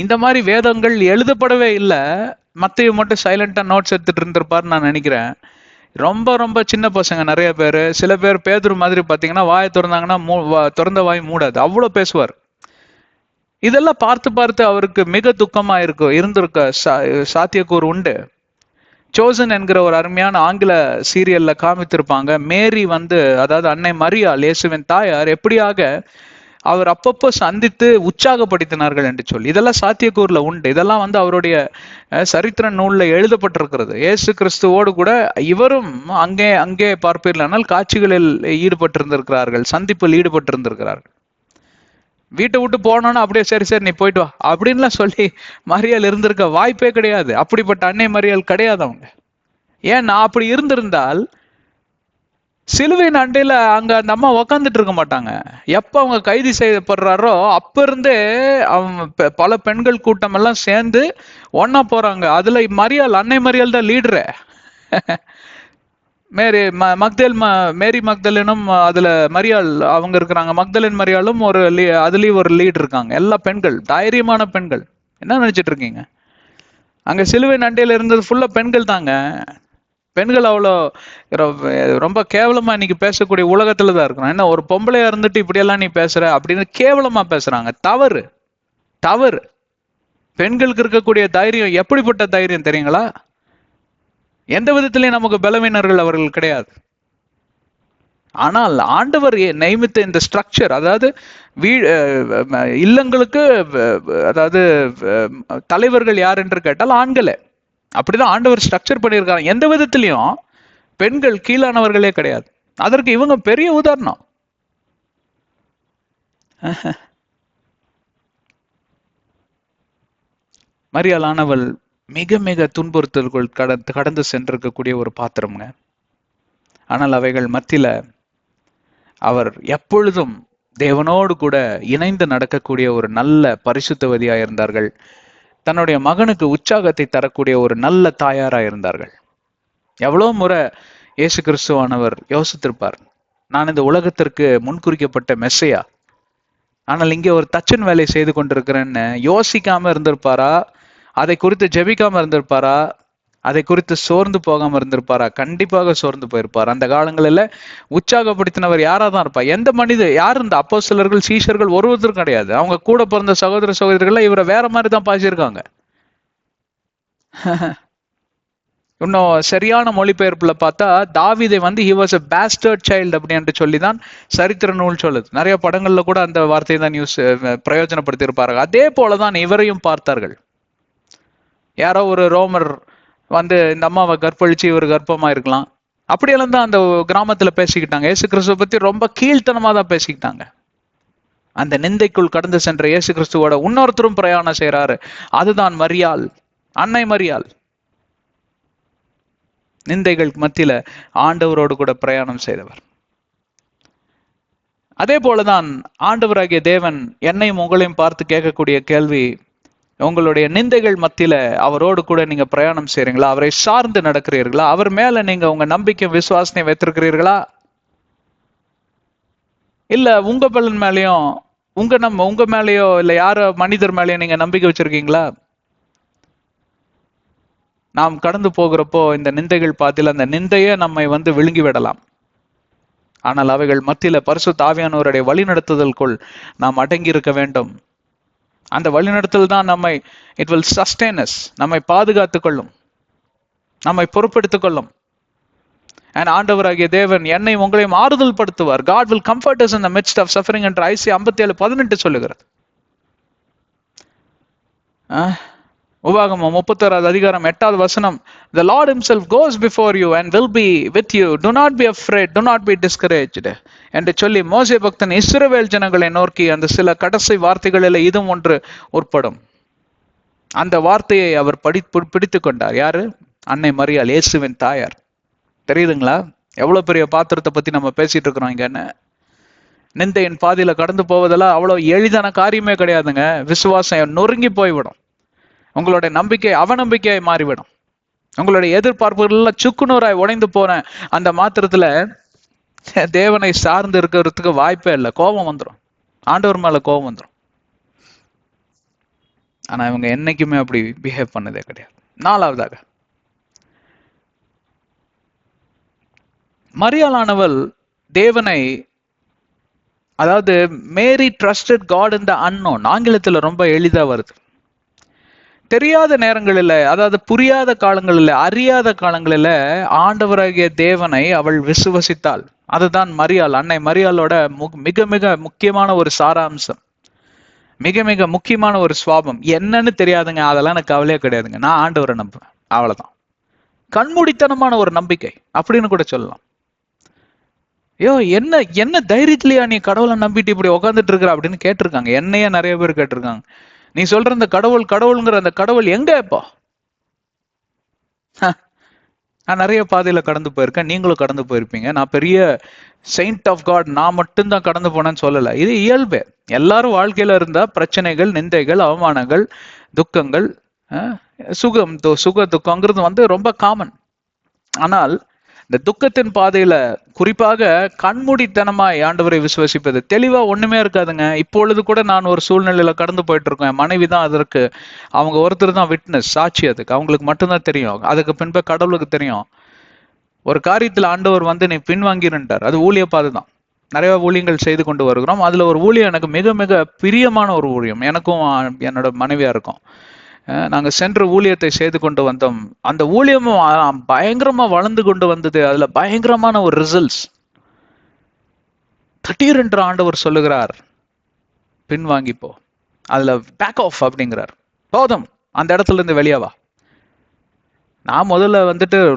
S1: இந்த மாதிரி வேதங்கள் எழுதப்படவே இல்லை. மத்தேயு மட்டும் சைலண்டா நோட்ஸ் எடுத்துட்டு இருந்திருப்பாருன்னு நான் நினைக்கிறேன். ரொம்ப ரொம்ப சின்ன பசங்க நிறைய பேர், சில பேர் பேதுரு மாதிரி பாத்தீங்கன்னா வாயை திறந்தாங்கன்னா திறந்த வாய் மூடாது, அவ்வளவு பேசுவார். இதெல்லாம் பார்த்து அவருக்கு மிக துக்கமா இருந்திருக்க சாத்தியக்கூறு உண்டு. சோசன் என்கிற ஒரு அருமையான ஆங்கில சீரியல்ல காமித்திருப்பாங்க. மேரி அதாவது அன்னை மரியாள் இயேசுவின் தாயார் எப்படியாக அவர் அப்பப்போ சந்தித்து உற்சாகப்படுத்தினார்கள் என்று சொல்லி இதெல்லாம் சாத்தியக்கூறுல உண்டு. இதெல்லாம் அவருடைய சரித்திர நூல்ல எழுதப்பட்டிருக்கிறது. இயேசு கிறிஸ்துவோடு கூட இவரும் அங்கே பார்ப்பீர்களானால் காட்சிகளில் ஈடுபட்டிருந்திருக்கிறார்கள், சந்திப்பில் ஈடுபட்டிருந்திருக்கிறார்கள். வீட்டை விட்டு போனோன்னா அப்படியே சரி நீ போயிட்டு வா அப்படின்லாம் சொல்லி மரியாள் இருந்திருக்க வாய்ப்பே கிடையாது. அப்படிப்பட்ட அன்னை மரியாள் கிடையாது அவங்க. ஏன்னா அப்படி இருந்திருந்தால் சிலுவையின் அண்டையில அங்க அந்த அம்மா உக்காந்துட்டு இருக்க மாட்டாங்க. எப்ப அவங்க கைது செய்யப்படுறாரோ அப்ப இருந்தே அவங்க பல பெண்கள் கூட்டம் எல்லாம் சேர்ந்து ஒன்னா போறாங்க. அதுல அன்னை மரியாள் தான் லீடரு. மேரி மக்தலினும் அதுல மரியாள் அவங்க இருக்கிறாங்க. மக்தலின் மரியாளும் அதுலயும் ஒரு லீட் இருக்காங்க. எல்லா பெண்கள், தைரியமான பெண்கள். என்ன நினைச்சிட்டு இருக்கீங்க? அங்க சிலுவை நண்டையில இருந்தது ஃபுல்லா பெண்கள் தாங்க. பெண்கள் அவ்வளோ ரொம்ப கேவலமா இன்னைக்கு பேசக்கூடிய உலகத்துலதான் இருக்கிறோம். என்ன ஒரு பொம்பளையா இருந்துட்டு இப்படியெல்லாம் நீ பேசுற அப்படின்னு கேவலமா பேசுறாங்க. தவறு. பெண்களுக்கு இருக்கக்கூடிய தைரியம் எப்படிப்பட்ட தைரியம் தெரியுங்களா? எந்த விதத்திலையும் நமக்கு பலவீனர்கள் அவர்கள் கிடையாது. ஆனால் ஆண்டவர் நியமித்த இந்த ஸ்ட்ரக்சர், அதாவது இல்லங்களுக்கு அதாவது தலைவர்கள் யார் என்று கேட்டால் ஆண்களே. அப்படிதான் ஆண்டவர் ஸ்ட்ரக்சர் பண்ணியிருக்காங்க. எந்த விதத்திலையும் பெண்கள் கீழானவர்களே கிடையாது. அதற்கு இவங்க பெரிய உதாரணம். மரியாளானவள் மிக மிக துன்புறுத்தல்கள் கடந்து சென்றிருக்கக்கூடிய ஒரு பாத்திரம்ங்க. ஆனால் அவைகள் மத்தியில அவர் எப்பொழுதும் தேவனோடு கூட இணைந்து நடக்கக்கூடிய ஒரு நல்ல பரிசுத்தவதியா இருந்தார்கள். தன்னுடைய மகனுக்கு உற்சாகத்தை தரக்கூடிய ஒரு நல்ல தாயாரா இருந்தார்கள். எவ்வளவு முறை இயேசு கிறிஸ்துவானவர் யோசித்திருப்பார், நான் இந்த உலகத்திற்கு முன்குறிக்கப்பட்ட மெஸ்ஸையா, ஆனால் இங்கே ஒரு தச்சன் வேலை செய்து கொண்டிருக்கிறேன்னு யோசிக்காம இருந்திருப்பாரா? அதை குறித்து ஜெபிக்காம இருந்திருப்பாரா? அதை குறித்து சோர்ந்து போகாம இருந்திருப்பாரா? கண்டிப்பாக சோர்ந்து போயிருப்பார். அந்த காலங்களில் உற்சாகப்படுத்தினவர் யாரா தான் இருப்பா. எந்த மனிதர் யார் இந்த அப்போஸ்தலர்கள் சீஷர்கள் ஒருவரும் கிடையாது. அவங்க கூட பிறந்த சகோதர சகோதரிகள் இவரை வேற மாதிரி தான் பாசிருக்காங்க. இன்னும் சரியான மொழிபெயர்ப்புல பார்த்தா தாவீதை he was a bastard child அப்படின்னு சொல்லிதான் சரித்திர நூல் சொல்லுது. நிறைய படங்கள்ல கூட அந்த வார்த்தையை தான் பிரயோஜனப்படுத்தி இருப்பார்கள். அதே போலதான் இவரையும் பார்த்தார்கள். யாரோ ஒரு ரோமர் இந்த அம்மாவை கற்பழிச்சு இவர் கர்ப்பமா இருக்கலாம், அப்படியெல்லாம் தான் அந்த கிராமத்துல பேசிக்கிட்டாங்க. இயேசு கிறிஸ்துவ பத்தி ரொம்ப கீழ்த்தனமா தான் பேசிக்கிட்டாங்க. அந்த நிந்தைக்குள் கடந்து சென்ற இயேசு கிறிஸ்துவோட இன்னொருத்தரும் பிரயாணம் செய்யறாரு. அதுதான் மரியாள், அன்னை மரியாள். நிந்தைகள் மத்தியில ஆண்டவரோடு கூட பிரயாணம் செய்தவர். அதே போலதான் ஆண்டவராகிய தேவன் என்னையும் உங்களையும் பார்த்து கேட்கக்கூடிய கேள்வி, உங்களுடைய நிந்தைகள் மத்தியில அவரோடு கூட நீங்க பிரயாணம் செய்றீங்களா? அவரை சார்ந்து நடக்கிறீர்களா? அவர் மேல நீங்க உங்க நம்பிக்கை விசுவாசனை வைத்திருக்கிறீர்களா? இல்ல உங்க பலன் மேலயும் உங்க மேலயோ இல்ல யாரோ மனிதர் மேலயோ நீங்க நம்பிக்கை வச்சிருக்கீங்களா? நாம் கடந்து போகிறப்போ இந்த நிந்தைகள் பாத்தில அந்த நிந்தையே நம்மை விழுங்கி விடலாம். ஆனால் அவைகள் மத்தியில பரிசுத்த ஆவியானவருடைய வழிநடத்துதலுக்குள் நாம் அடங்கி இருக்க வேண்டும். அந்த வழிநடத்தல் தான் நம்மை இட் வில் சஸ்டெயின் அஸ், நம்மை பாதுகாத்துக் கொள்ளும், நம்மை பொறுப்பெடுத்துக் கொள்ளும். ஆண்டவராகிய தேவன் என்னை உங்களையும் ஆறுதல் படுத்துவார். God will comfort us in the midst of suffering என்று ஐசியா 57:18 சொல்லுகிறது. உபாகமம் 31:8 The Lord himself goes before you and will be with you. Do not be afraid, do not be discouraged என்று சொல்லி மோசே பக்தன் இஸ்ரவேல் ஜனங்களை நோக்கி அந்த சில கடைசி வார்த்தைகளில் இதுவும் ஒன்று உட்படும். அந்த வார்த்தையை அவர் பிடித்து கொண்டார். யாரு? அன்னை மரியாள், இயேசுவின் தாயார். தெரியுதுங்களா எவ்வளவு பெரிய பாத்திரத்தை பத்தி நம்ம பேசிட்டு இருக்கிறோம் இங்க? நிந்தையின் பாதியில கடந்து போவதெல்லாம் அவ்வளவு எளிதான காரியமே கிடையாதுங்க. விசுவாசம் நொறுங்கி போய்விடும். உங்களுடைய நம்பிக்கை அவநம்பிக்கையாய் மாறிவிடும். உங்களுடைய எதிர்பார்ப்புகள் எல்லாம் சுக்குநூறாய் உடைந்து போன அந்த மாத்திரத்துல தேவனை சார்ந்து இருக்கிறதுக்கு வாய்ப்பே இல்லை. கோபம் வந்துடும், ஆண்டவர் மேல கோபம் வந்துடும். ஆனா இவங்க என்னைக்குமே அப்படி பிஹேவ் பண்ணதே கிடையாது. 4வதாக மரியாளானவள் தேவனை, அதாவது Mary trusted God in the unknown, ஆங்கிலத்துல ரொம்ப எளிதா வருது. தெரியாத நேரங்களில், அதாவது புரியாத காலங்களில், அறியாத காலங்களில் ஆண்டவராகிய தேவனை அவள் விசுவசித்தாள். அதுதான் மரியாள், அன்னை மரியாளோட மிக மிக முக்கியமான ஒரு சாராம்சம், மிக மிக முக்கியமான ஒரு சுவாபம். என்னன்னு தெரியாதுங்க, அதெல்லாம் எனக்கு கவலையே கிடையாதுங்க, நான் ஆண்டவரை நம்புவேன், அவ்வளவுதான். கண்மூடித்தனமான ஒரு நம்பிக்கை அப்படின்னு கூட சொல்லலாம். ஐயோ என்ன என்ன தைரியத்திலேயா நீ கடவுளை நம்பிட்டு இப்படி உட்காந்துட்டு இருக்கிற அப்படின்னு கேட்டிருக்காங்க. என்னையே நிறைய பேர் கேட்டிருக்காங்க. நீ சொல்ற இந்த கடவுள்ங்கிற அந்த கடவுள் எங்க? இப்போ நான் நிறைய பாதையில கடந்து போயிருக்கேன், நீங்களும் கடந்து போயிருப்பீங்க. நான் பெரிய செயின்ட் ஆஃப் காட் நான் மட்டும்தான் கடந்து போனேன்னு சொல்லல. இது இயல்பே. எல்லாரும் வாழ்க்கையில இருந்தா பிரச்சனைகள், நிந்தைகள், அவமானங்கள், துக்கங்கள், சுக துக்கங்கிறது ரொம்ப காமன். ஆனால் இந்த துக்கத்தின் பாதையில குறிப்பாக கண்மூடித்தனமாய் ஆண்டவரை விசுவசிப்பது தெளிவா ஒண்ணுமே இருக்காதுங்க. இப்பொழுது கூட நான் ஒரு சூழ்நிலையில கடந்து போயிட்டு இருக்கேன். என் மனைவி தான் அதற்கு, அவங்க ஒருத்தர் தான் விட்னஸ், சாட்சி. அதுக்கு அவங்களுக்கு மட்டும்தான் தெரியும், அதுக்கு பின்பு கடவுளுக்கு தெரியும். ஒரு காரியத்துல ஆண்டவர் நீ பின்வாங்கிருந்தார். அது ஊழிய பாதை தான். நிறைய ஊழியங்கள் செய்து கொண்டு வருகிறோம். அதுல ஒரு ஊழியம் எனக்கு மிக மிக பிரியமான ஒரு ஊழியம், எனக்கும் என்னோட மனைவியா இருக்கும். நாங்க சென்று ஊழியத்தை செய்து கொண்டு வந்தோம். அந்த ஊழியமும் பயங்கரமா வளர்ந்து கொண்டு வந்தது. அதுல பயங்கரமான ஒரு ரிசல்ட்ஸ். திடீரென்று ஆண்டவர் சொல்லுகிறார், பின்வாங்கிப்போ, அதுல பேக் ஆஃப் அப்படிங்கிறார். போதும், அந்த இடத்துல இருந்து வெளியாவா. நான் முதல்ல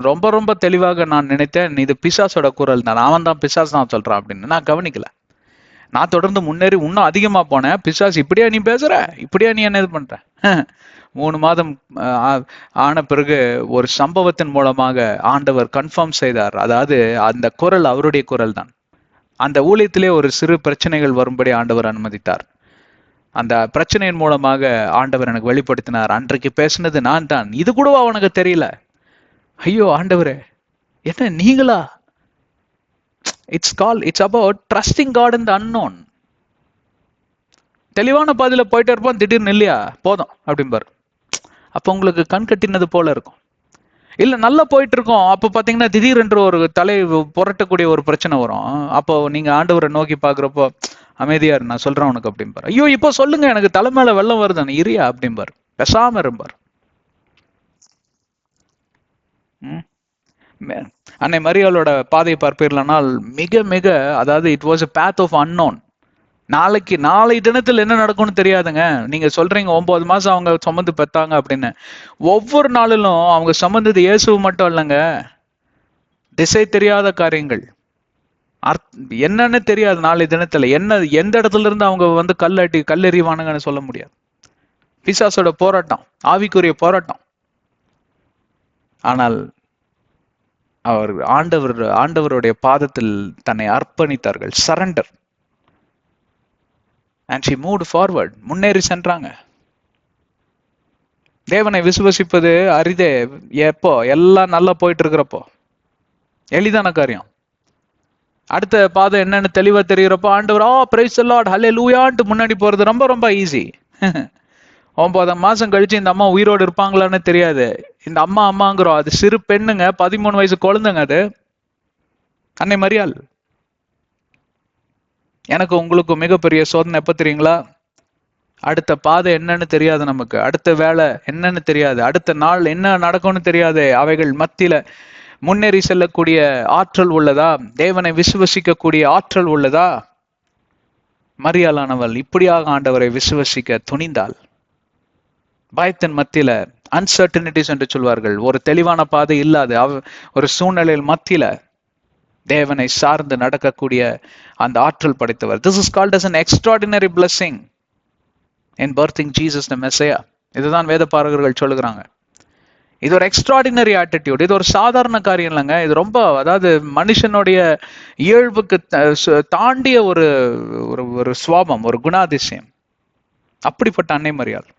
S1: ரொம்ப ரொம்ப தெளிவாக நான் நினைத்தேன், இது பிசாசோட குரல் தான், அவன் தான் பிசாஸ் தான் சொல்றான் அப்படின்னு. நான் கவனிக்கல. நான் தொடர்ந்து முன்னேறி இன்னும் அதிகமா போனேன். பிசாசு, இப்படியா நீ பேசுற, இப்படியா நீ என்ன இது பண்ற? 3 மாதம் ஆன பிறகு ஒரு சம்பவத்தின் மூலமாக ஆண்டவர் கன்ஃபார்ம் செய்தார். அதாவது அந்த குரல் அவருடைய குரல் தான். அந்த ஊழியத்திலே ஒரு சிறு பிரச்சனைகள் வரும்படி ஆண்டவர் அனுமதித்தார். அந்த பிரச்சனையின் மூலமாக ஆண்டவர் எனக்கு வெளிப்படுத்தினார். அன்றைக்கு பேசினது நான் தான். இது கூட அவனுக்கு தெரியல. ஐயோ ஆண்டவரே, என்ன நீங்களா? It's about trusting God in the unknown. தெளிவான பாதையில போயிட்டே இருப்போம், திடீர்னு இல்லையா போதும் அப்படிம்பாரு. அப்ப உங்களுக்கு கண் கட்டினது போல இருக்கும். இல்ல நல்லா போயிட்டு இருக்கோம், அப்ப பாத்தீங்கன்னா திடீரென்று ஒரு தலை புரட்டக்கூடிய ஒரு பிரச்சனை வரும். அப்போ நீங்க ஆண்டவரை நோக்கி பாக்குறப்போ, அமைதியார் நான் சொல்றேன் உனக்கு அப்படிம்பாரு. ஐயோ இப்போ சொல்லுங்க, எனக்கு தலை மேல வெள்ளம் வருதானே, இரியா அப்படிம்பாரு. பேசாம இருப்பார். அன்னை மரியாளோட பாதையை பார்ப்பீர்களானால் மிக மிக, அதாவது it was a path of unknown. நாளை தினத்தில் என்ன நடக்கும்னு தெரியாதுங்க. நீங்க சொல்றீங்க 9 மாசம் அவங்க சுமந்து பெத்தாங்க அப்படின்னு. ஒவ்வொரு நாளிலும் அவங்க சுமந்தது இயேசு மட்டும் இல்லைங்க, திசை தெரியாத காரியங்கள், என்னன்னு தெரியாது. நாளை தினத்துல என்ன, எந்த இடத்துல இருந்து அவங்க வந்து கல்லெறிவானுங்கன்னு சொல்ல முடியாது. பிசாசோட போராட்டம், ஆவிக்குரிய போராட்டம். ஆனால் அவர் ஆண்டவருடைய பாதத்தில் தன்னை அர்ப்பணித்தார்கள். Surrender. and she moved forward. முன்னேறி சென்றாங்க. தேவனை விசுவசிப்பது அரிதே. எப்போ எல்லாம் நல்லா போயிட்டு இருக்கிறப்போ எளிதான காரியம். அடுத்த பாதை என்னன்னு தெளிவா தெரிகிறப்போ ஆண்டவர் பிரைஸ் தி லார்ட் ஹல்லேலூயான்ட்டு முன்னாடி போறது ரொம்ப ரொம்ப ஈஸி. 9 மாசம் கழிச்சு இந்த அம்மா உயிரோடு இருப்பாங்களான்னு தெரியாது. இந்த அம்மாங்கிறோம், அது சிறு பெண்ணுங்க, 13 வயசு குழந்தைங்க. அது அன்னை மரியாள். எனக்கு உங்களுக்கு மிகப்பெரிய சோதனை எப்ப தெரியுங்களா? அடுத்த பாதை என்னன்னு தெரியாது நமக்கு, அடுத்த வேலை என்னன்னு தெரியாது, அடுத்த நாள் என்ன நடக்கும்னு தெரியாது. அவைகள் மத்தியில முன்னேறி செல்லக்கூடிய ஆற்றல் உள்ளதா? தேவனை விசுவசிக்கக்கூடிய ஆற்றல் உள்ளதா? மரியாளானவள் இப்படியாக ஆண்டவரை விசுவசிக்க துணிந்தாள். பயத்தின் மத்தியில, அன்சர்டனிட்டிஸ் என்று சொல்வார்கள், ஒரு தெளிவான பாதை இல்லாத ஒரு சூழ்நிலையில் மத்தியில தேவனை சார்ந்து நடக்கக்கூடிய அந்த ஆற்றல் படைத்தவர். This is called as an extraordinary blessing in birthing Jesus the Messiah. இதுதான் வேத பாரகர்கள் சொல்லுகிறாங்க. இது ஒரு எக்ஸ்ட்ராடினரி ஆட்டிடியூட். இது ஒரு சாதாரண காரியம் இல்லைங்க. இது ரொம்ப, அதாவது மனுஷனுடைய இயல்புக்கு தாண்டிய ஒரு ஒரு சுவாபம், ஒரு குணாதிசயம். அப்படிப்பட்ட அன்னை மரியாள்.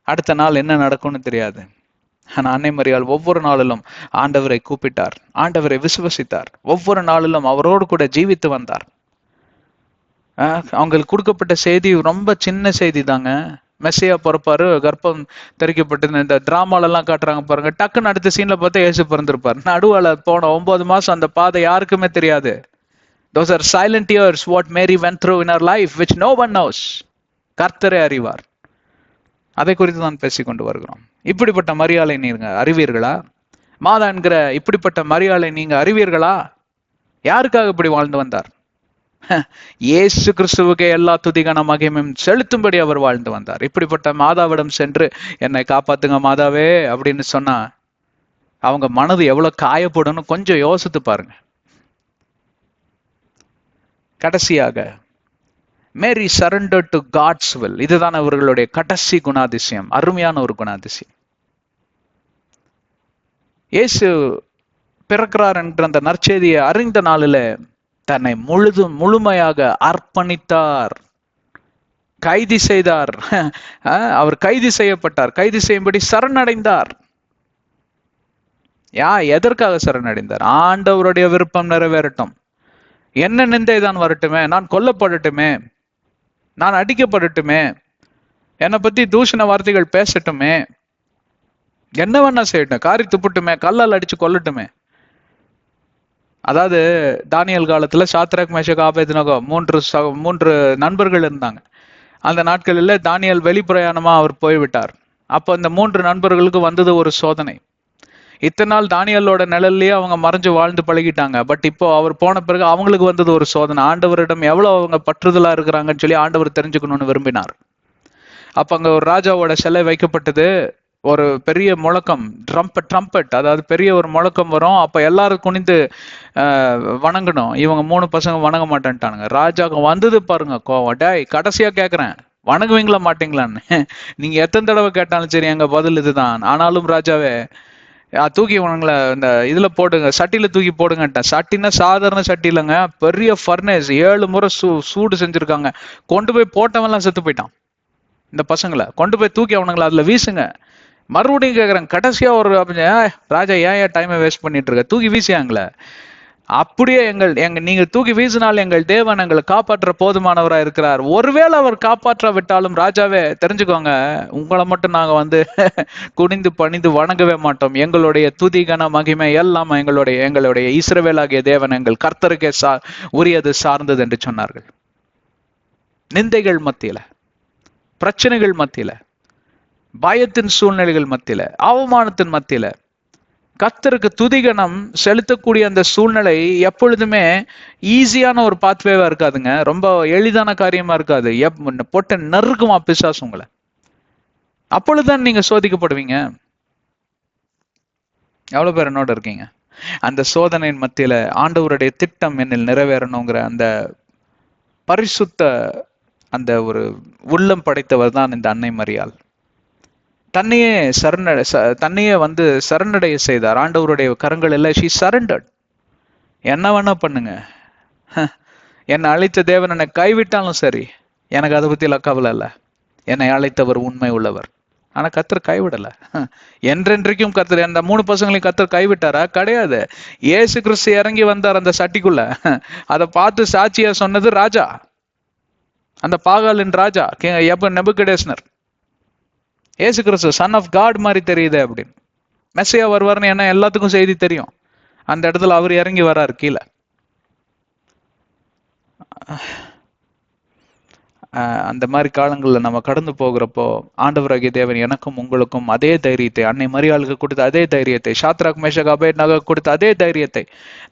S1: அடுத்த நாள் என்ன நடக்கும்னு தெரியாது. ஆனா அன்னை மரியாள் ஒவ்வொரு நாளிலும் ஆண்டவரை கூப்பிட்டார், ஆண்டவரை விசுவசித்தார். ஒவ்வொரு நாளிலும் அவரோடு கூட ஜீவித்து வந்தார். அவங்களுக்கு கொடுக்கப்பட்ட செய்தி ரொம்ப சின்ன செய்தி தாங்க. மெஸ்ஸியா பிறப்பாரு, கர்ப்பம் தெரிக்கப்பட்டு இந்த டிராமால எல்லாம் காட்டுறாங்க பாருங்க, டக்குன்னு அடுத்த சீன்ல பார்த்தா இயேசு பிறந்திருப்பார். நடுவால போன 9 மாசம் அந்த பாதை யாருக்குமே தெரியாது. Those are silent years what Mary went through in her life which no one knows. கர்த்தரே அறிவார். அதை குறித்து தான் பேசிக்கொண்டு வருகிறோம். இப்படிப்பட்ட மரியாளை நீங்க அறிவீர்களா? மாதா என்கிற இப்படிப்பட்ட மரியாளை நீங்க அறிவீர்களா? யாருக்காக இப்படி வாழ்ந்து வந்தார்? இயேசு கிறிஸ்துவுக்கு எல்லா துதிகான மகிமையும் செலுத்தும்படி அவர் வாழ்ந்து வந்தார். இப்படிப்பட்ட மாதாவிடம் சென்று என்னை காப்பாத்துங்க மாதாவே அப்படின்னு சொன்னா அவங்க மனது எவ்வளவு காயப்படும் கொஞ்சம் யோசித்து பாருங்க. கடைசியாக மேரி சரண்டர் டு காட்ஸ் வில். இதுதான் அவர்களுடைய கடைசி குணாதிசயம். அருமையான ஒரு குணாதிசயம். இயேசு பிறக்கிறார் என்ற அந்த நற்செய்தியை அறிந்த நாளில் தன்னை முழுமையாக அர்ப்பணித்தார். கைது செய்தார். அவர் கைது செய்யப்பட்டார். கைது செய்யும்படி சரணடைந்தார். எதற்காக சரணடைந்தார்? ஆண்டவருடைய விருப்பம் நிறைவேறட்டும், என்ன நிந்தை தான் வரட்டுமே, நான் கொல்லப்படட்டுமே, நான் அடிக்கப்படட்டுமே, என்னை பத்தி தூஷண வார்த்தைகள் பேசட்டுமே, என்ன வேணா செய்யட்டும், காரி துப்பட்டுமே, கல்லால் அடிச்சு கொல்லட்டுமே. அதாவது தானியல் காலத்துல சாத்ராக் மேஷக் ஆபேத்நேகோ 3 நண்பர்கள் இருந்தாங்க. அந்த நாட்களில் தானியல் வெளிப்பிரயாணமா அவர் போய்விட்டார். அப்ப அந்த 3 நண்பர்களுக்கு வந்தது ஒரு சோதனை. இத்தனை நாள் தானியலோட நிழல்லயே அவங்க மறைஞ்சு வாழ்ந்து பழகிட்டாங்க. பட் இப்போ அவர் போன பிறகு அவங்களுக்கு வந்தது ஒரு சோதனை. ஆண்டவரிடம் எவ்வளவு அவங்க பற்றுதலா இருக்கிறாங்கன்னு சொல்லி ஆண்டவர் தெரிஞ்சுக்கணும்னு விரும்பினார். அப்ப அங்க ஒரு ராஜாவோட சிலை வைக்கப்பட்டது. ஒரு பெரிய முழக்கம், ட்ரம்பட், அதாவது பெரிய ஒரு முழக்கம் வரும். அப்ப எல்லாரும் குனிந்து வணங்கணும். இவங்க 3 பசங்க வணங்க மாட்டேன்ட்டானுங்க. ராஜாக்கு வந்தது பாருங்க கோவம். டேய், கடைசியா கேக்குறேன், வணங்குவீங்களா மாட்டீங்களான்னு. நீங்க எத்தனை தடவை கேட்டாலும் சரி, எங்க பதில் இதுதான். ஆனாலும் ராஜாவே, தூக்கி உனங்களை இந்த இதுல போடுங்க, சட்டியில தூக்கி போடுங்கட்டேன். சட்டின்னா சாதாரண சட்டி இல்லைங்க, பெரிய ஃபர்னேஸ். 7 முறை சூடு செஞ்சிருக்காங்க. கொண்டு போய் போட்டவன்லாம் செத்து போயிட்டான். இந்த பசங்களை கொண்டு போய் தூக்கி அவனுங்களை அதுல வீசுங்க. மறுபடியும் கேக்குறேன், கடைசியா ஒரு ராஜா, ஏன் டைமை வேஸ்ட் பண்ணிட்டு இருக்க, தூக்கி வீசியாங்களே. அப்படியே நீங்க தூக்கி வீசினால் எங்கள் தேவன் எங்களை காப்பாற்ற போதுமானவரா இருக்கிறார். ஒருவேளை அவர் காப்பாற்ற விட்டாலும் ராஜாவே தெரிஞ்சுக்கோங்க, உங்களை மட்டும் நாங்க குனிந்து பணிந்து வணங்கவே மாட்டோம். எங்களுடைய துதி கன மகிமை எல்லாம் எங்களுடைய இஸ்ரவேலாகிய தேவன் எங்கள் கர்த்தருக்கே உரியது, சார்ந்தது என்று சொன்னார்கள். நிந்தைகள் மத்தியில, பிரச்சனைகள் மத்தியில, பயத்தின் சூழ்நிலைகள் மத்தியில, அவமானத்தின் மத்தியில கர்த்தருக்கு துதிகணம் செலுத்தக்கூடிய அந்த சூழ்நிலை எப்பொழுதுமே ஈஸியான ஒரு பாத்வேவா இருக்காதுங்க. ரொம்ப எளிதான காரியமா இருக்காது. போட்ட நறுக்குமா பிசாசு உங்களை. அப்பொழுதுதான் நீங்க சோதிக்கப்படுவீங்க. எவ்வளவு பேர் என்னோட இருக்கீங்க? அந்த சோதனையின் மத்தியில ஆண்டவருடைய திட்டம் என்னில் நிறைவேறணுங்கிற அந்த பரிசுத்த அந்த ஒரு உள்ளம் படைத்தவர் தான் இந்த அன்னை மரியாள். தன்னையே சரணடைய செய்தார். ஆண்டவருடைய கரங்கள் எல்லாம் ஷீ சரண்டர்ட். என்ன வேணா பண்ணுங்க, என்னை அழைத்த தேவன் என்னை கைவிட்டாலும் சரி, எனக்கு அதை பத்தி கவலை இல்லை. என்னை அழைத்தவர் உண்மை உள்ளவர். ஆனா கர்த்தர் கைவிடல. என்றென்றைக்கும் கர்த்தர். அந்த 3 பசங்களையும் கர்த்தர் கைவிட்டாரா? கிடையாது. இயேசு கிறிஸ்து இறங்கி வந்தார் அந்த சட்டிக்குள்ள. அதை பார்த்து சாட்சியா சொன்னது ராஜா, அந்த பாகாலின் ராஜா நெபுகட்நேசர். ஏசு கிறிஸ்து சன் ஆஃப் காட் மாதிரி தெரியுது அப்படின்னு. மெஸ்ஸியா வருவார்னு என்ன எல்லாத்துக்கும் செய்தி தெரியும். அந்த இடத்துல அவர் இறங்கி வர்றாரு கீழே. அந்த மாதிரி காலங்களில் நம்ம கடந்து போகிறப்போ ஆண்டவராகிய தேவன் எனக்கும் உங்களுக்கும் அதே தைரியத்தை, அன்னை மரியாளுக்கு கொடுத்த அதே தைரியத்தை, ஷாத்ராக் மேஷக் அபேத்நேகோவுக்கு கொடுத்த அதே தைரியத்தை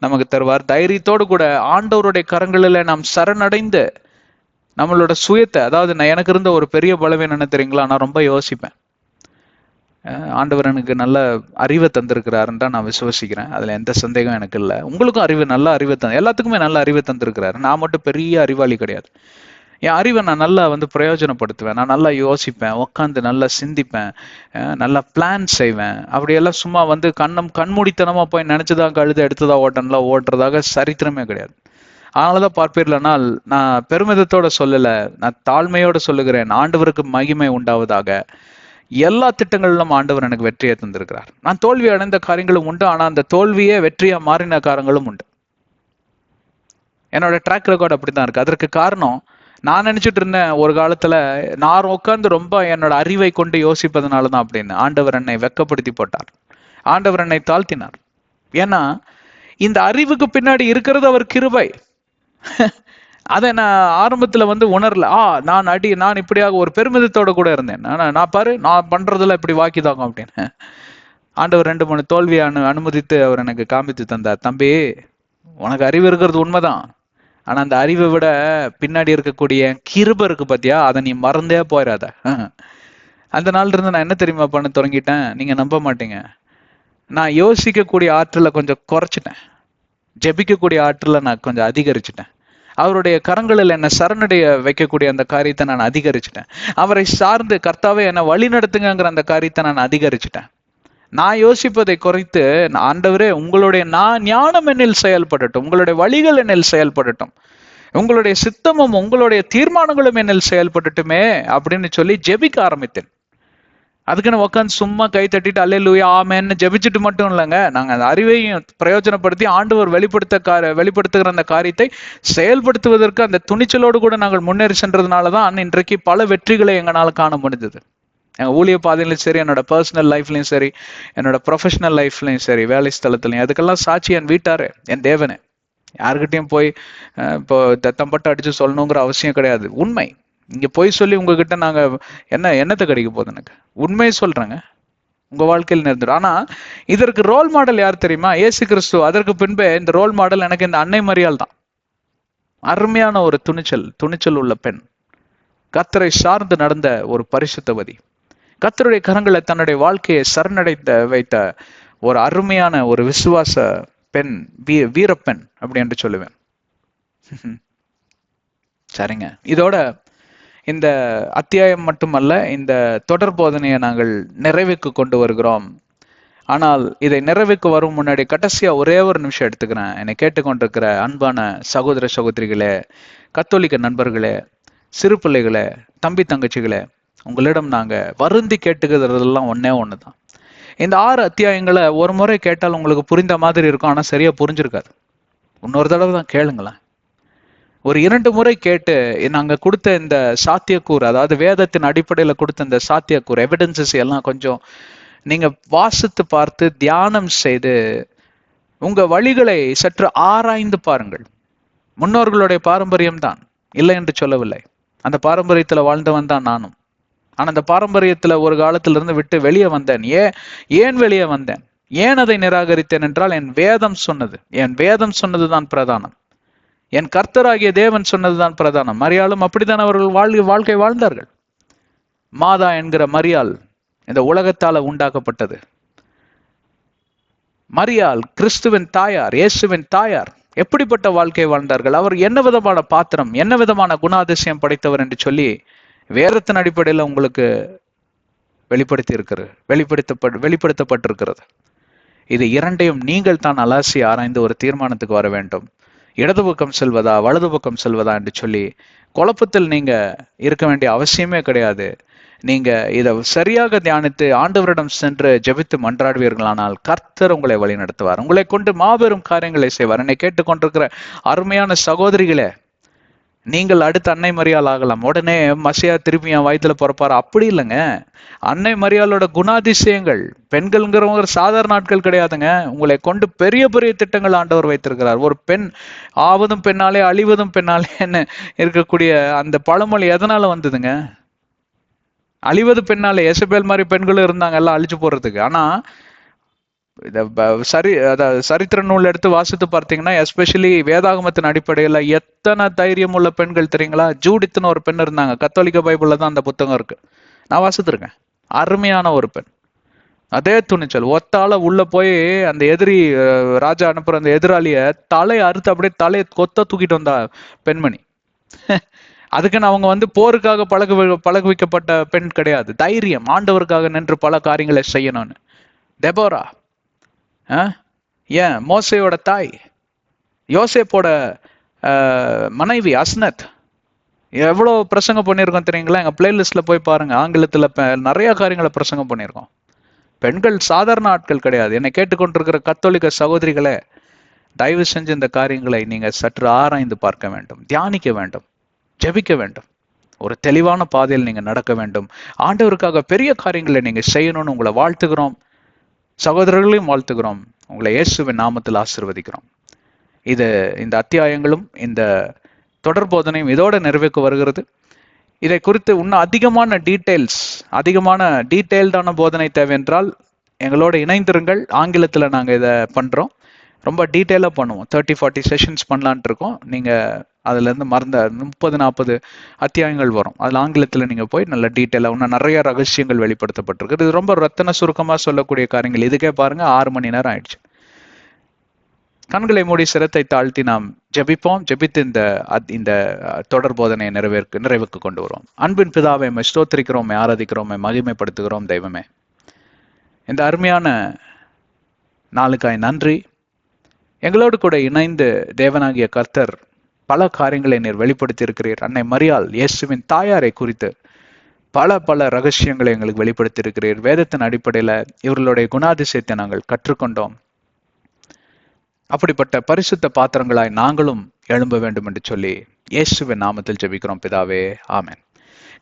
S1: நமக்கு தருவார். தைரியத்தோடு கூட ஆண்டவருடைய கரங்களில் நாம் சரணடைந்து நம்மளோட சுயத்தை, அதாவது எனக்கு இருந்த ஒரு பெரிய பலவீனம் என்ன தெரியுங்களா, நான் ரொம்ப யோசிப்பேன். ஆண்டவர் எனக்கு நல்ல அறிவை தந்திருக்கிறாருன்னு தான் நான் விசுவசிக்கிறேன். அதுல எந்த சந்தேகம் எனக்கு இல்லை. உங்களுக்கும் நல்ல அறிவை எல்லாத்துக்குமே நல்ல அறிவை தந்திருக்கிறாரு. நான் மட்டும் பெரிய அறிவாளி கிடையாது. என் அறிவை நான் நல்லா பிரயோஜனப்படுத்துவேன். நான் நல்லா யோசிப்பேன், உட்காந்து நல்லா சிந்திப்பேன், நல்லா பிளான் செய்வேன். அப்படியெல்லாம் சும்மா கண்மூடித்தனமா போய் நினைச்சுதான் கழுத எடுத்ததா ஓட்டுறதாக சரித்திரமே கிடையாது. அதனாலதான் பார்ப்பீர்களானால், நான் பெருமிதத்தோட சொல்லல, நான் தாழ்மையோட சொல்லுகிறேன். ஆண்டவருக்கு மகிமை உண்டாவதாக. எல்லா திட்டங்களிலும் ஆண்டவர் எனக்கு வெற்றியை தந்திருக்கிறார். நான் தோல்வி அடைந்த காரியங்களும் உண்டு, ஆனா அந்த தோல்வியே வெற்றியா மாறின காரியங்களும் உண்டு. என்னோட ட்ராக் ரெக்கார்டு அப்படித்தான் இருக்கு. அதற்கு காரணம், நான் நினைச்சிட்டு இருந்தேன் ஒரு காலத்துல, நான் உட்கார்ந்து ரொம்ப என்னோட அறிவை கொண்டு யோசிப்பதனாலதான் அப்படின்னு. ஆண்டவர் என்னை வெட்கப்படுத்தி போட்டார். ஆண்டவர் என்னை தாழ்த்தினார். ஏன்னா இந்த அறிவுக்கு பின்னாடி இருக்கிறது அவர் கிருபை. அதை நான் ஆரம்பத்துல உணரல. நான் இப்படியாக ஒரு பெருமிதத்தோட கூட இருந்தேன். நான் பாரு, நான் பண்றதுல இப்படி வாக்கிதாகும் அப்படின்னு. ஆண்டவர் 2-3 தோல்வியை அனுமதித்து அவர் எனக்கு காமித்து தந்தார். தம்பி, உனக்கு அறிவு இருக்கிறது உண்மைதான், ஆனா அந்த அறிவை விட பின்னாடி இருக்கக்கூடிய கிருபை இருக்கு பாத்தியா, அதை நீ மறந்தே போயிடாத. அந்த நாள்ல இருந்து நான் என்ன தெரியுமா பண்ண தொடங்கிட்டேன், நீங்க நம்ப மாட்டீங்க. நான் யோசிக்கக்கூடிய ஆற்றலை கொஞ்சம் குறைச்சிட்டேன். ஜெபிக்கக்கூடிய ஆற்றலை நான் கொஞ்சம் அதிகரிச்சுட்டேன். அவருடைய கரங்களில் என்னை சரணடைய வைக்கக்கூடிய அந்த காரியத்தை நான் அதிகரிச்சுட்டேன். அவரை சார்ந்து கர்த்தாவே என்னை வழி நடத்துங்கிற அந்த காரியத்தை நான் அதிகரிச்சுட்டேன். நான் யோசிப்பதை குறைத்து, ஆண்டவரே உங்களுடைய ஞானம் என்னில் செயல்படட்டும், உங்களுடைய வழிகள் என்னில் செயல்படட்டும், உங்களுடைய சித்தமும் உங்களுடைய தீர்மானங்களும் என்னில் செயல்படட்டுமே அப்படின்னு சொல்லி ஜெபிக்க ஆரம்பித்தேன். அதுக்குன்னு உட்காந்து சும்மா கை தட்டிட்டு அல்லேலூயா ஆமென்னு ஜெபிச்சுட்டு மட்டும் இல்லைங்க. நாங்கள் அந்த அறிவையும் பிரயோஜனப்படுத்தி ஆண்டவர் வெளிப்படுத்துகிற அந்த காரியத்தை செயல்படுத்துவதற்கு அந்த துணிச்சலோடு கூட நாங்கள் முன்னேறி சென்றதுனாலதான் இன்றைக்கு பல வெற்றிகளை எங்களால் காண முடிஞ்சது. எங்கள் ஊழிய பாதையிலும் சரி, என்னோட பர்சனல் லைஃப்லையும் சரி, என்னோட ப்ரொஃபஷனல் லைஃப்லையும் சரி, வேலை ஸ்தலத்துலையும். அதுக்கெல்லாம் சாட்சி என் வீட்டாரு, என் தேவனே. யாருக்கிட்டையும் போய் இப்போ தத்தம்பட்டு அடிச்சு சொல்லணுங்கிற அவசியம் கிடையாது. உண்மை. இங்க போய் சொல்லி உங்ககிட்ட நாங்க என்னத்தை கிடைக்க போகுது? எனக்கு உண்மையை சொல்றேங்க, உங்க வாழ்க்கையில் நேர்ந்துடும். ஆனா இதற்கு ரோல் மாடல் யார் தெரியுமா? இயேசு கிறிஸ்து. அதற்கு பின்பே இந்த ரோல் மாடல் எனக்கு இந்த அன்னை மரியாள் தான். அருமையான ஒரு துணிச்சல் உள்ள பெண், கர்த்தரை சார்ந்து நடந்த ஒரு பரிசுத்தவதி. கர்த்தருடைய கரங்களை தன்னுடைய வாழ்க்கையை சரணடைந்த வைத்த ஒரு அருமையான ஒரு விசுவாச பெண், வீரப்பெண் அப்படி என்று சொல்லுவேன். சரிங்க, இதோட இந்த அத்தியாயம் மட்டுமல்ல, இந்த தொடர் போதனையை நாங்கள் நிறைவுக்கு கொண்டு வருகிறோம். ஆனால் இதை நிறைவுக்கு வரும் முன்னாடி கடைசியா ஒரே ஒரு நிமிஷம் எடுத்துக்கிறேன். என்னை கேட்டுக்கொண்டிருக்கிற அன்பான சகோதர சகோதரிகளே, கத்தோலிக்க நண்பர்களே, சிறு பிள்ளைகளே, தம்பி தங்கச்சிகளே, உங்களிடம் நாங்க வருந்தி கேட்டுக்கிறதெல்லாம் ஒன்னே ஒண்ணுதான். இந்த 6 அத்தியாயங்களை ஒரு முறை கேட்டால் உங்களுக்கு புரிந்த மாதிரி இருக்கும், ஆனா சரியா புரிஞ்சிருக்காது. இன்னொரு தடவை தான் கேளுங்களேன். ஒரு 2 முறை கேட்டு நாங்க கொடுத்த இந்த சாத்தியக்கூறு, அதாவது வேதத்தின் அடிப்படையில கொடுத்த இந்த சாத்தியக்கூறு எவிடன்சஸ் எல்லாம் கொஞ்சம் நீங்க வாசித்து பார்த்து தியானம் செய்து உங்க வழிகளை சற்று ஆராய்ந்து பாருங்கள். முன்னோர்களுடைய பாரம்பரியம் தான், இல்லை என்று சொல்லவில்லை. அந்த பாரம்பரியத்துல வாழ்ந்தவன் தான் நானும். ஆனா அந்த பாரம்பரியத்துல ஒரு காலத்திலிருந்து விட்டு வெளியே வந்தேன். ஏன் வெளியே வந்தேன்? ஏன் அதை நிராகரித்தேன் என்றால், என் வேதம் சொன்னதுதான் பிரதானம். என் கர்த்தராகிய தேவன் சொன்னதுதான் பிரதானம். மரியாளும் அப்படித்தான் அவர்கள் வாழ்க்கை வாழ்ந்தார்கள். மாதா என்கிற மரியாள் இந்த உலகத்தால உண்டாக்கப்பட்டது. மரியாள் கிறிஸ்துவின் தாயார், இயேசுவின் தாயார். எப்படிப்பட்ட வாழ்க்கை வாழ்ந்தார்கள்? அவர் என்ன விதமான பாத்திரம், என்ன விதமான குணாதிசயம் படைத்தவர் என்று சொல்லி வேதத்தின் அடிப்படையில் உங்களுக்கு வெளிப்படுத்தப்பட்டிருக்கிறது. இது இரண்டையும் நீங்கள் தான் அலாசி ஆராய்ந்து ஒரு தீர்மானத்துக்கு வர வேண்டும். இடது பக்கம் செல்வதா வலது பக்கம் செல்வதா என்று சொல்லி குழப்பத்தில் நீங்க இருக்க வேண்டிய அவசியமே கிடையாது. நீங்க இதை சரியாக தியானித்து ஆண்டவரிடம் சென்று ஜெபித்து மன்றாடுவீர்களானால் கர்த்தர் உங்களை வழி நடத்துவார். உங்களை கொண்டு மாபெரும் காரியங்களை செய்வார். என்னை கேட்டுக்கொண்டிருக்கிற அருமையான சகோதரிகளே, நீங்கள் அடுத்த அன்னை மரியாள் ஆகலாம். உடனே மசியா திருப்பி என் வயிற்றுல பிறப்பாரு, அப்படி இல்லைங்க. அன்னை மரியாளோட குணாதிசயங்கள், பெண்கள்ங்கிறவங்க சாதாரண நாட்கள் கிடையாதுங்க. உங்களை கொண்டு பெரிய பெரிய திட்டங்கள் ஆண்டவர் வைத்திருக்கிறார். ஒரு பெண் ஆவதும் பெண்ணாலே அழிவதும் பெண்ணாலேன்னு இருக்கக்கூடிய அந்த பழமொழி எதனால வந்ததுங்க? அழிவது பெண்ணாலே. எசபேல் மாதிரி பெண்களும் இருந்தாங்க எல்லாம் அழிச்சு போறதுக்கு. ஆனா சரித்திர நூல் எடுத்து வாசித்து பார்த்தீங்கன்னா, எஸ்பெஷலி வேதாகமத்தின் அடிப்படையில எத்தனை தைரியம் உள்ள பெண்கள் தெரியுங்களா? ஜூடித்னு ஒரு பெண் இருந்தாங்க. கத்தோலிக்க பைபிள்ல தான் அந்த புத்தகம் இருக்கு, நான் வாசித்திருக்கேன். அருமையான ஒரு பெண். அதே துணிச்சல், ஒத்தால உள்ள போய் அந்த எதிரி ராஜா அனுப்புற அந்த எதிராளிய தலையை அறுத்து அப்படியே தலையை கொத்த தூக்கிட்டு வந்தா பெண்மணி. அதுக்குன்னு அவங்க போருக்காக பழகுவிக்கப்பட்ட பெண் கிடையாது. தைரியம், ஆண்டவருக்காக நின்று பல காரியங்களை செய்யணும்னு. டெபோரா, ஏன் மோசையோட தாய், யோசேப்போட மனைவி அஸ்னத், எவ்வளவு பிரசங்கம் பண்ணியிருக்கோம் தெரியுங்களா? எங்க பிளேலிஸ்ட்ல போய் பாருங்க. ஆங்கிலத்துல நிறைய காரியங்களை பிரசங்கம் பண்ணியிருக்கோம். பெண்கள் சாதாரண ஆட்கள் கிடையாது. என்னை கேட்டுக்கொண்டிருக்கிற கத்தோலிக்க சகோதரிகளே, தயவு செஞ்சு இந்த காரியங்களை நீங்க சற்று ஆராய்ந்து பார்க்க வேண்டும், தியானிக்க வேண்டும், ஜெபிக்க வேண்டும். ஒரு தெளிவான பாதையில் நீங்க நடக்க வேண்டும். ஆண்டவருக்காக பெரிய காரியங்களை நீங்க செய்யணும்னு உங்களை வாழ்த்துகிறோம். சகோதரர்களையும் வாழ்த்துகிறோம். உங்களை இயேசுவின் நாமத்தில் ஆசீர்வதிக்கிறோம். இந்த அத்தியாயங்களும் இந்த தொடர் போதனையும் இதோட நிறைவுக்கு வருகிறது. இதை குறித்து இன்னும் அதிகமான டீட்டெயில்டான போதனை தேவையென்றால் எங்களோட இணைந்திருங்கள். ஆங்கிலத்தில் நாங்கள் இதை பண்றோம். ரொம்ப டீட்டெயிலாக பண்ணுவோம். 30-40 செஷன்ஸ் பண்ணலான்ட்டு இருக்கோம். நீங்கள் அதுலேருந்து மறந்த 30-40 அத்தியாயங்கள் வரும். அதில் ஆங்கிலத்தில் நீங்கள் போய் நல்ல டீட்டெயிலாக இன்னும் நிறைய ரகசியங்கள் வெளிப்படுத்தப்பட்டிருக்கு. இது ரொம்ப ரத்தன சுருக்கமாக சொல்லக்கூடிய காரியங்கள். இதுக்கே பாருங்க 6 மணி நேரம் ஆயிடுச்சு. கண்களை மூடி சிரத்தை தாழ்த்தி நாம் ஜெபிப்போம். ஜெபித்து இந்த தொடர் போதனையை நிறைவுக்கு கொண்டு வருவோம். அன்பின் பிதாவை ஸ்தோத்திரிக்கிறோம், ஆராதிக்கிறோம், மகிமைப்படுத்துகிறோம். தெய்வமே, இந்த அருமையான நாளுக்காய் நன்றி. எங்களோடு கூட இணைந்து தேவனாகிய கர்த்தர் பல காரியங்களை நீர் வெளிப்படுத்தி இருக்கிறீர். அன்னை மரியாள், இயேசுவின் தாயாரை குறித்து பல ரகசியங்களை எங்களுக்கு வெளிப்படுத்தி இருக்கிறீர். வேதத்தின் அடிப்படையில இவர்களுடைய குணாதிசயத்தை நாங்கள் கற்றுக்கொண்டோம். அப்படிப்பட்ட பரிசுத்த பாத்திரங்களாய் நாங்களும் எழும்ப வேண்டும் என்று சொல்லி இயேசுவின் நாமத்தில் ஜெபிக்கிறோம் பிதாவே, ஆமென்.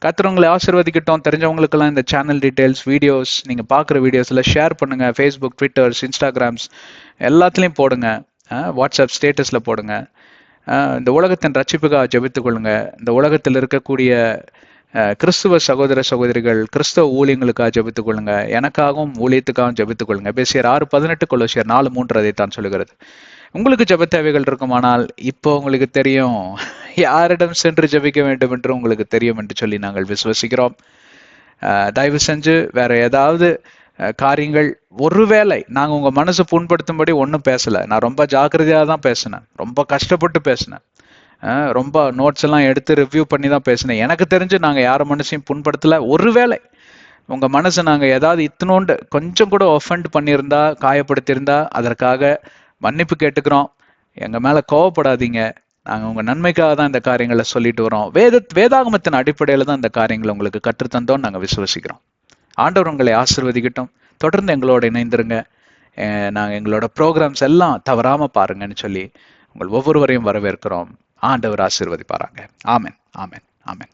S1: கர்த்தர் உங்களை ஆசீர்வதிக்கட்டும். தெரிஞ்சவங்களுக்கெல்லாம் இந்த சேனல் டீடைல்ஸ், வீடியோஸ், நீங்க பார்க்குற வீடியோஸ்ல ஷேர் பண்ணுங்க. ஃபேஸ்புக், ட்விட்டர்ஸ், இன்ஸ்டாகிராம்ஸ் எல்லாத்துலேயும் போடுங்க. வாட்ஸ்அப் ஸ்டேட்டஸ்ல போடுங்க. இந்த உலகத்தின் ரட்சிப்புக்காக ஜெபித்துக் கொள்ளுங்க. இந்த உலகத்தில் இருக்கக்கூடிய கிறிஸ்துவ சகோதர சகோதரிகள், கிறிஸ்தவ ஊழியங்களுக்காக ஜெபித்துக் கொள்ளுங்க. எனக்காகவும் ஊழியத்துக்காகவும் ஜெபித்துக் கொள்ளுங்க. எபேசியர் 6:18, கொலோசியர் 4:3 அதைத்தான் சொல்லுகிறது. உங்களுக்கு ஜெப தேவைகள் இருக்குமானால் இப்போ உங்களுக்கு தெரியும் யாரிடம் சென்று ஜெபிக்க வேண்டும் என்று உங்களுக்கு தெரியும் என்று சொல்லி நாங்கள் விசுவசிக்கிறோம். தயவு செஞ்சு வேற ஏதாவது காரியங்கள், ஒருவேளை நாங்க உங்க மனசை புண்படுத்தும்படி ஒன்றும் பேசல. நான் ரொம்ப ஜாக்கிரதையா தான் பேசினேன், ரொம்ப கஷ்டப்பட்டு பேசினேன், ரொம்ப நோட்ஸ் எல்லாம் எடுத்து ரிவ்யூ பண்ணி தான் பேசினேன். எனக்கு தெரிஞ்சு நாங்க யார மனசையும் புண்படுத்தல. ஒருவேளை உங்க மனசை நாங்க ஏதாவது இத்தனோண்டு கொஞ்சம் கூட ஒஃபெண்ட் பண்ணியிருந்தா, காயப்படுத்தியிருந்தா, அதற்காக மன்னிப்பு கேட்டுக்கிறோம். எங்க மேல கோவப்படாதீங்க. நாங்க உங்க நன்மைக்காக தான் இந்த காரியங்களை சொல்லிட்டு வரோம். வேதாகமத்தின் அடிப்படையில தான் இந்த காரியங்களை உங்களுக்கு கற்றுத்தந்தோம் நாங்க விசுவசிக்கிறோம். ஆண்டவர் உங்களை ஆசீர்வதிக்கட்டும். தொடர்ந்து எங்களோட இணைந்திருங்க. நாங்க எங்களோட ப்ரோக்ராம்ஸ் எல்லாம் தவறாம பாருங்கன்னு சொல்லி உங்கள் ஒவ்வொருவரையும் வரவேற்கிறோம். ஆண்டவர் ஆசீர்வதிப்பாராங்க. ஆமென், ஆமென், ஆமென்.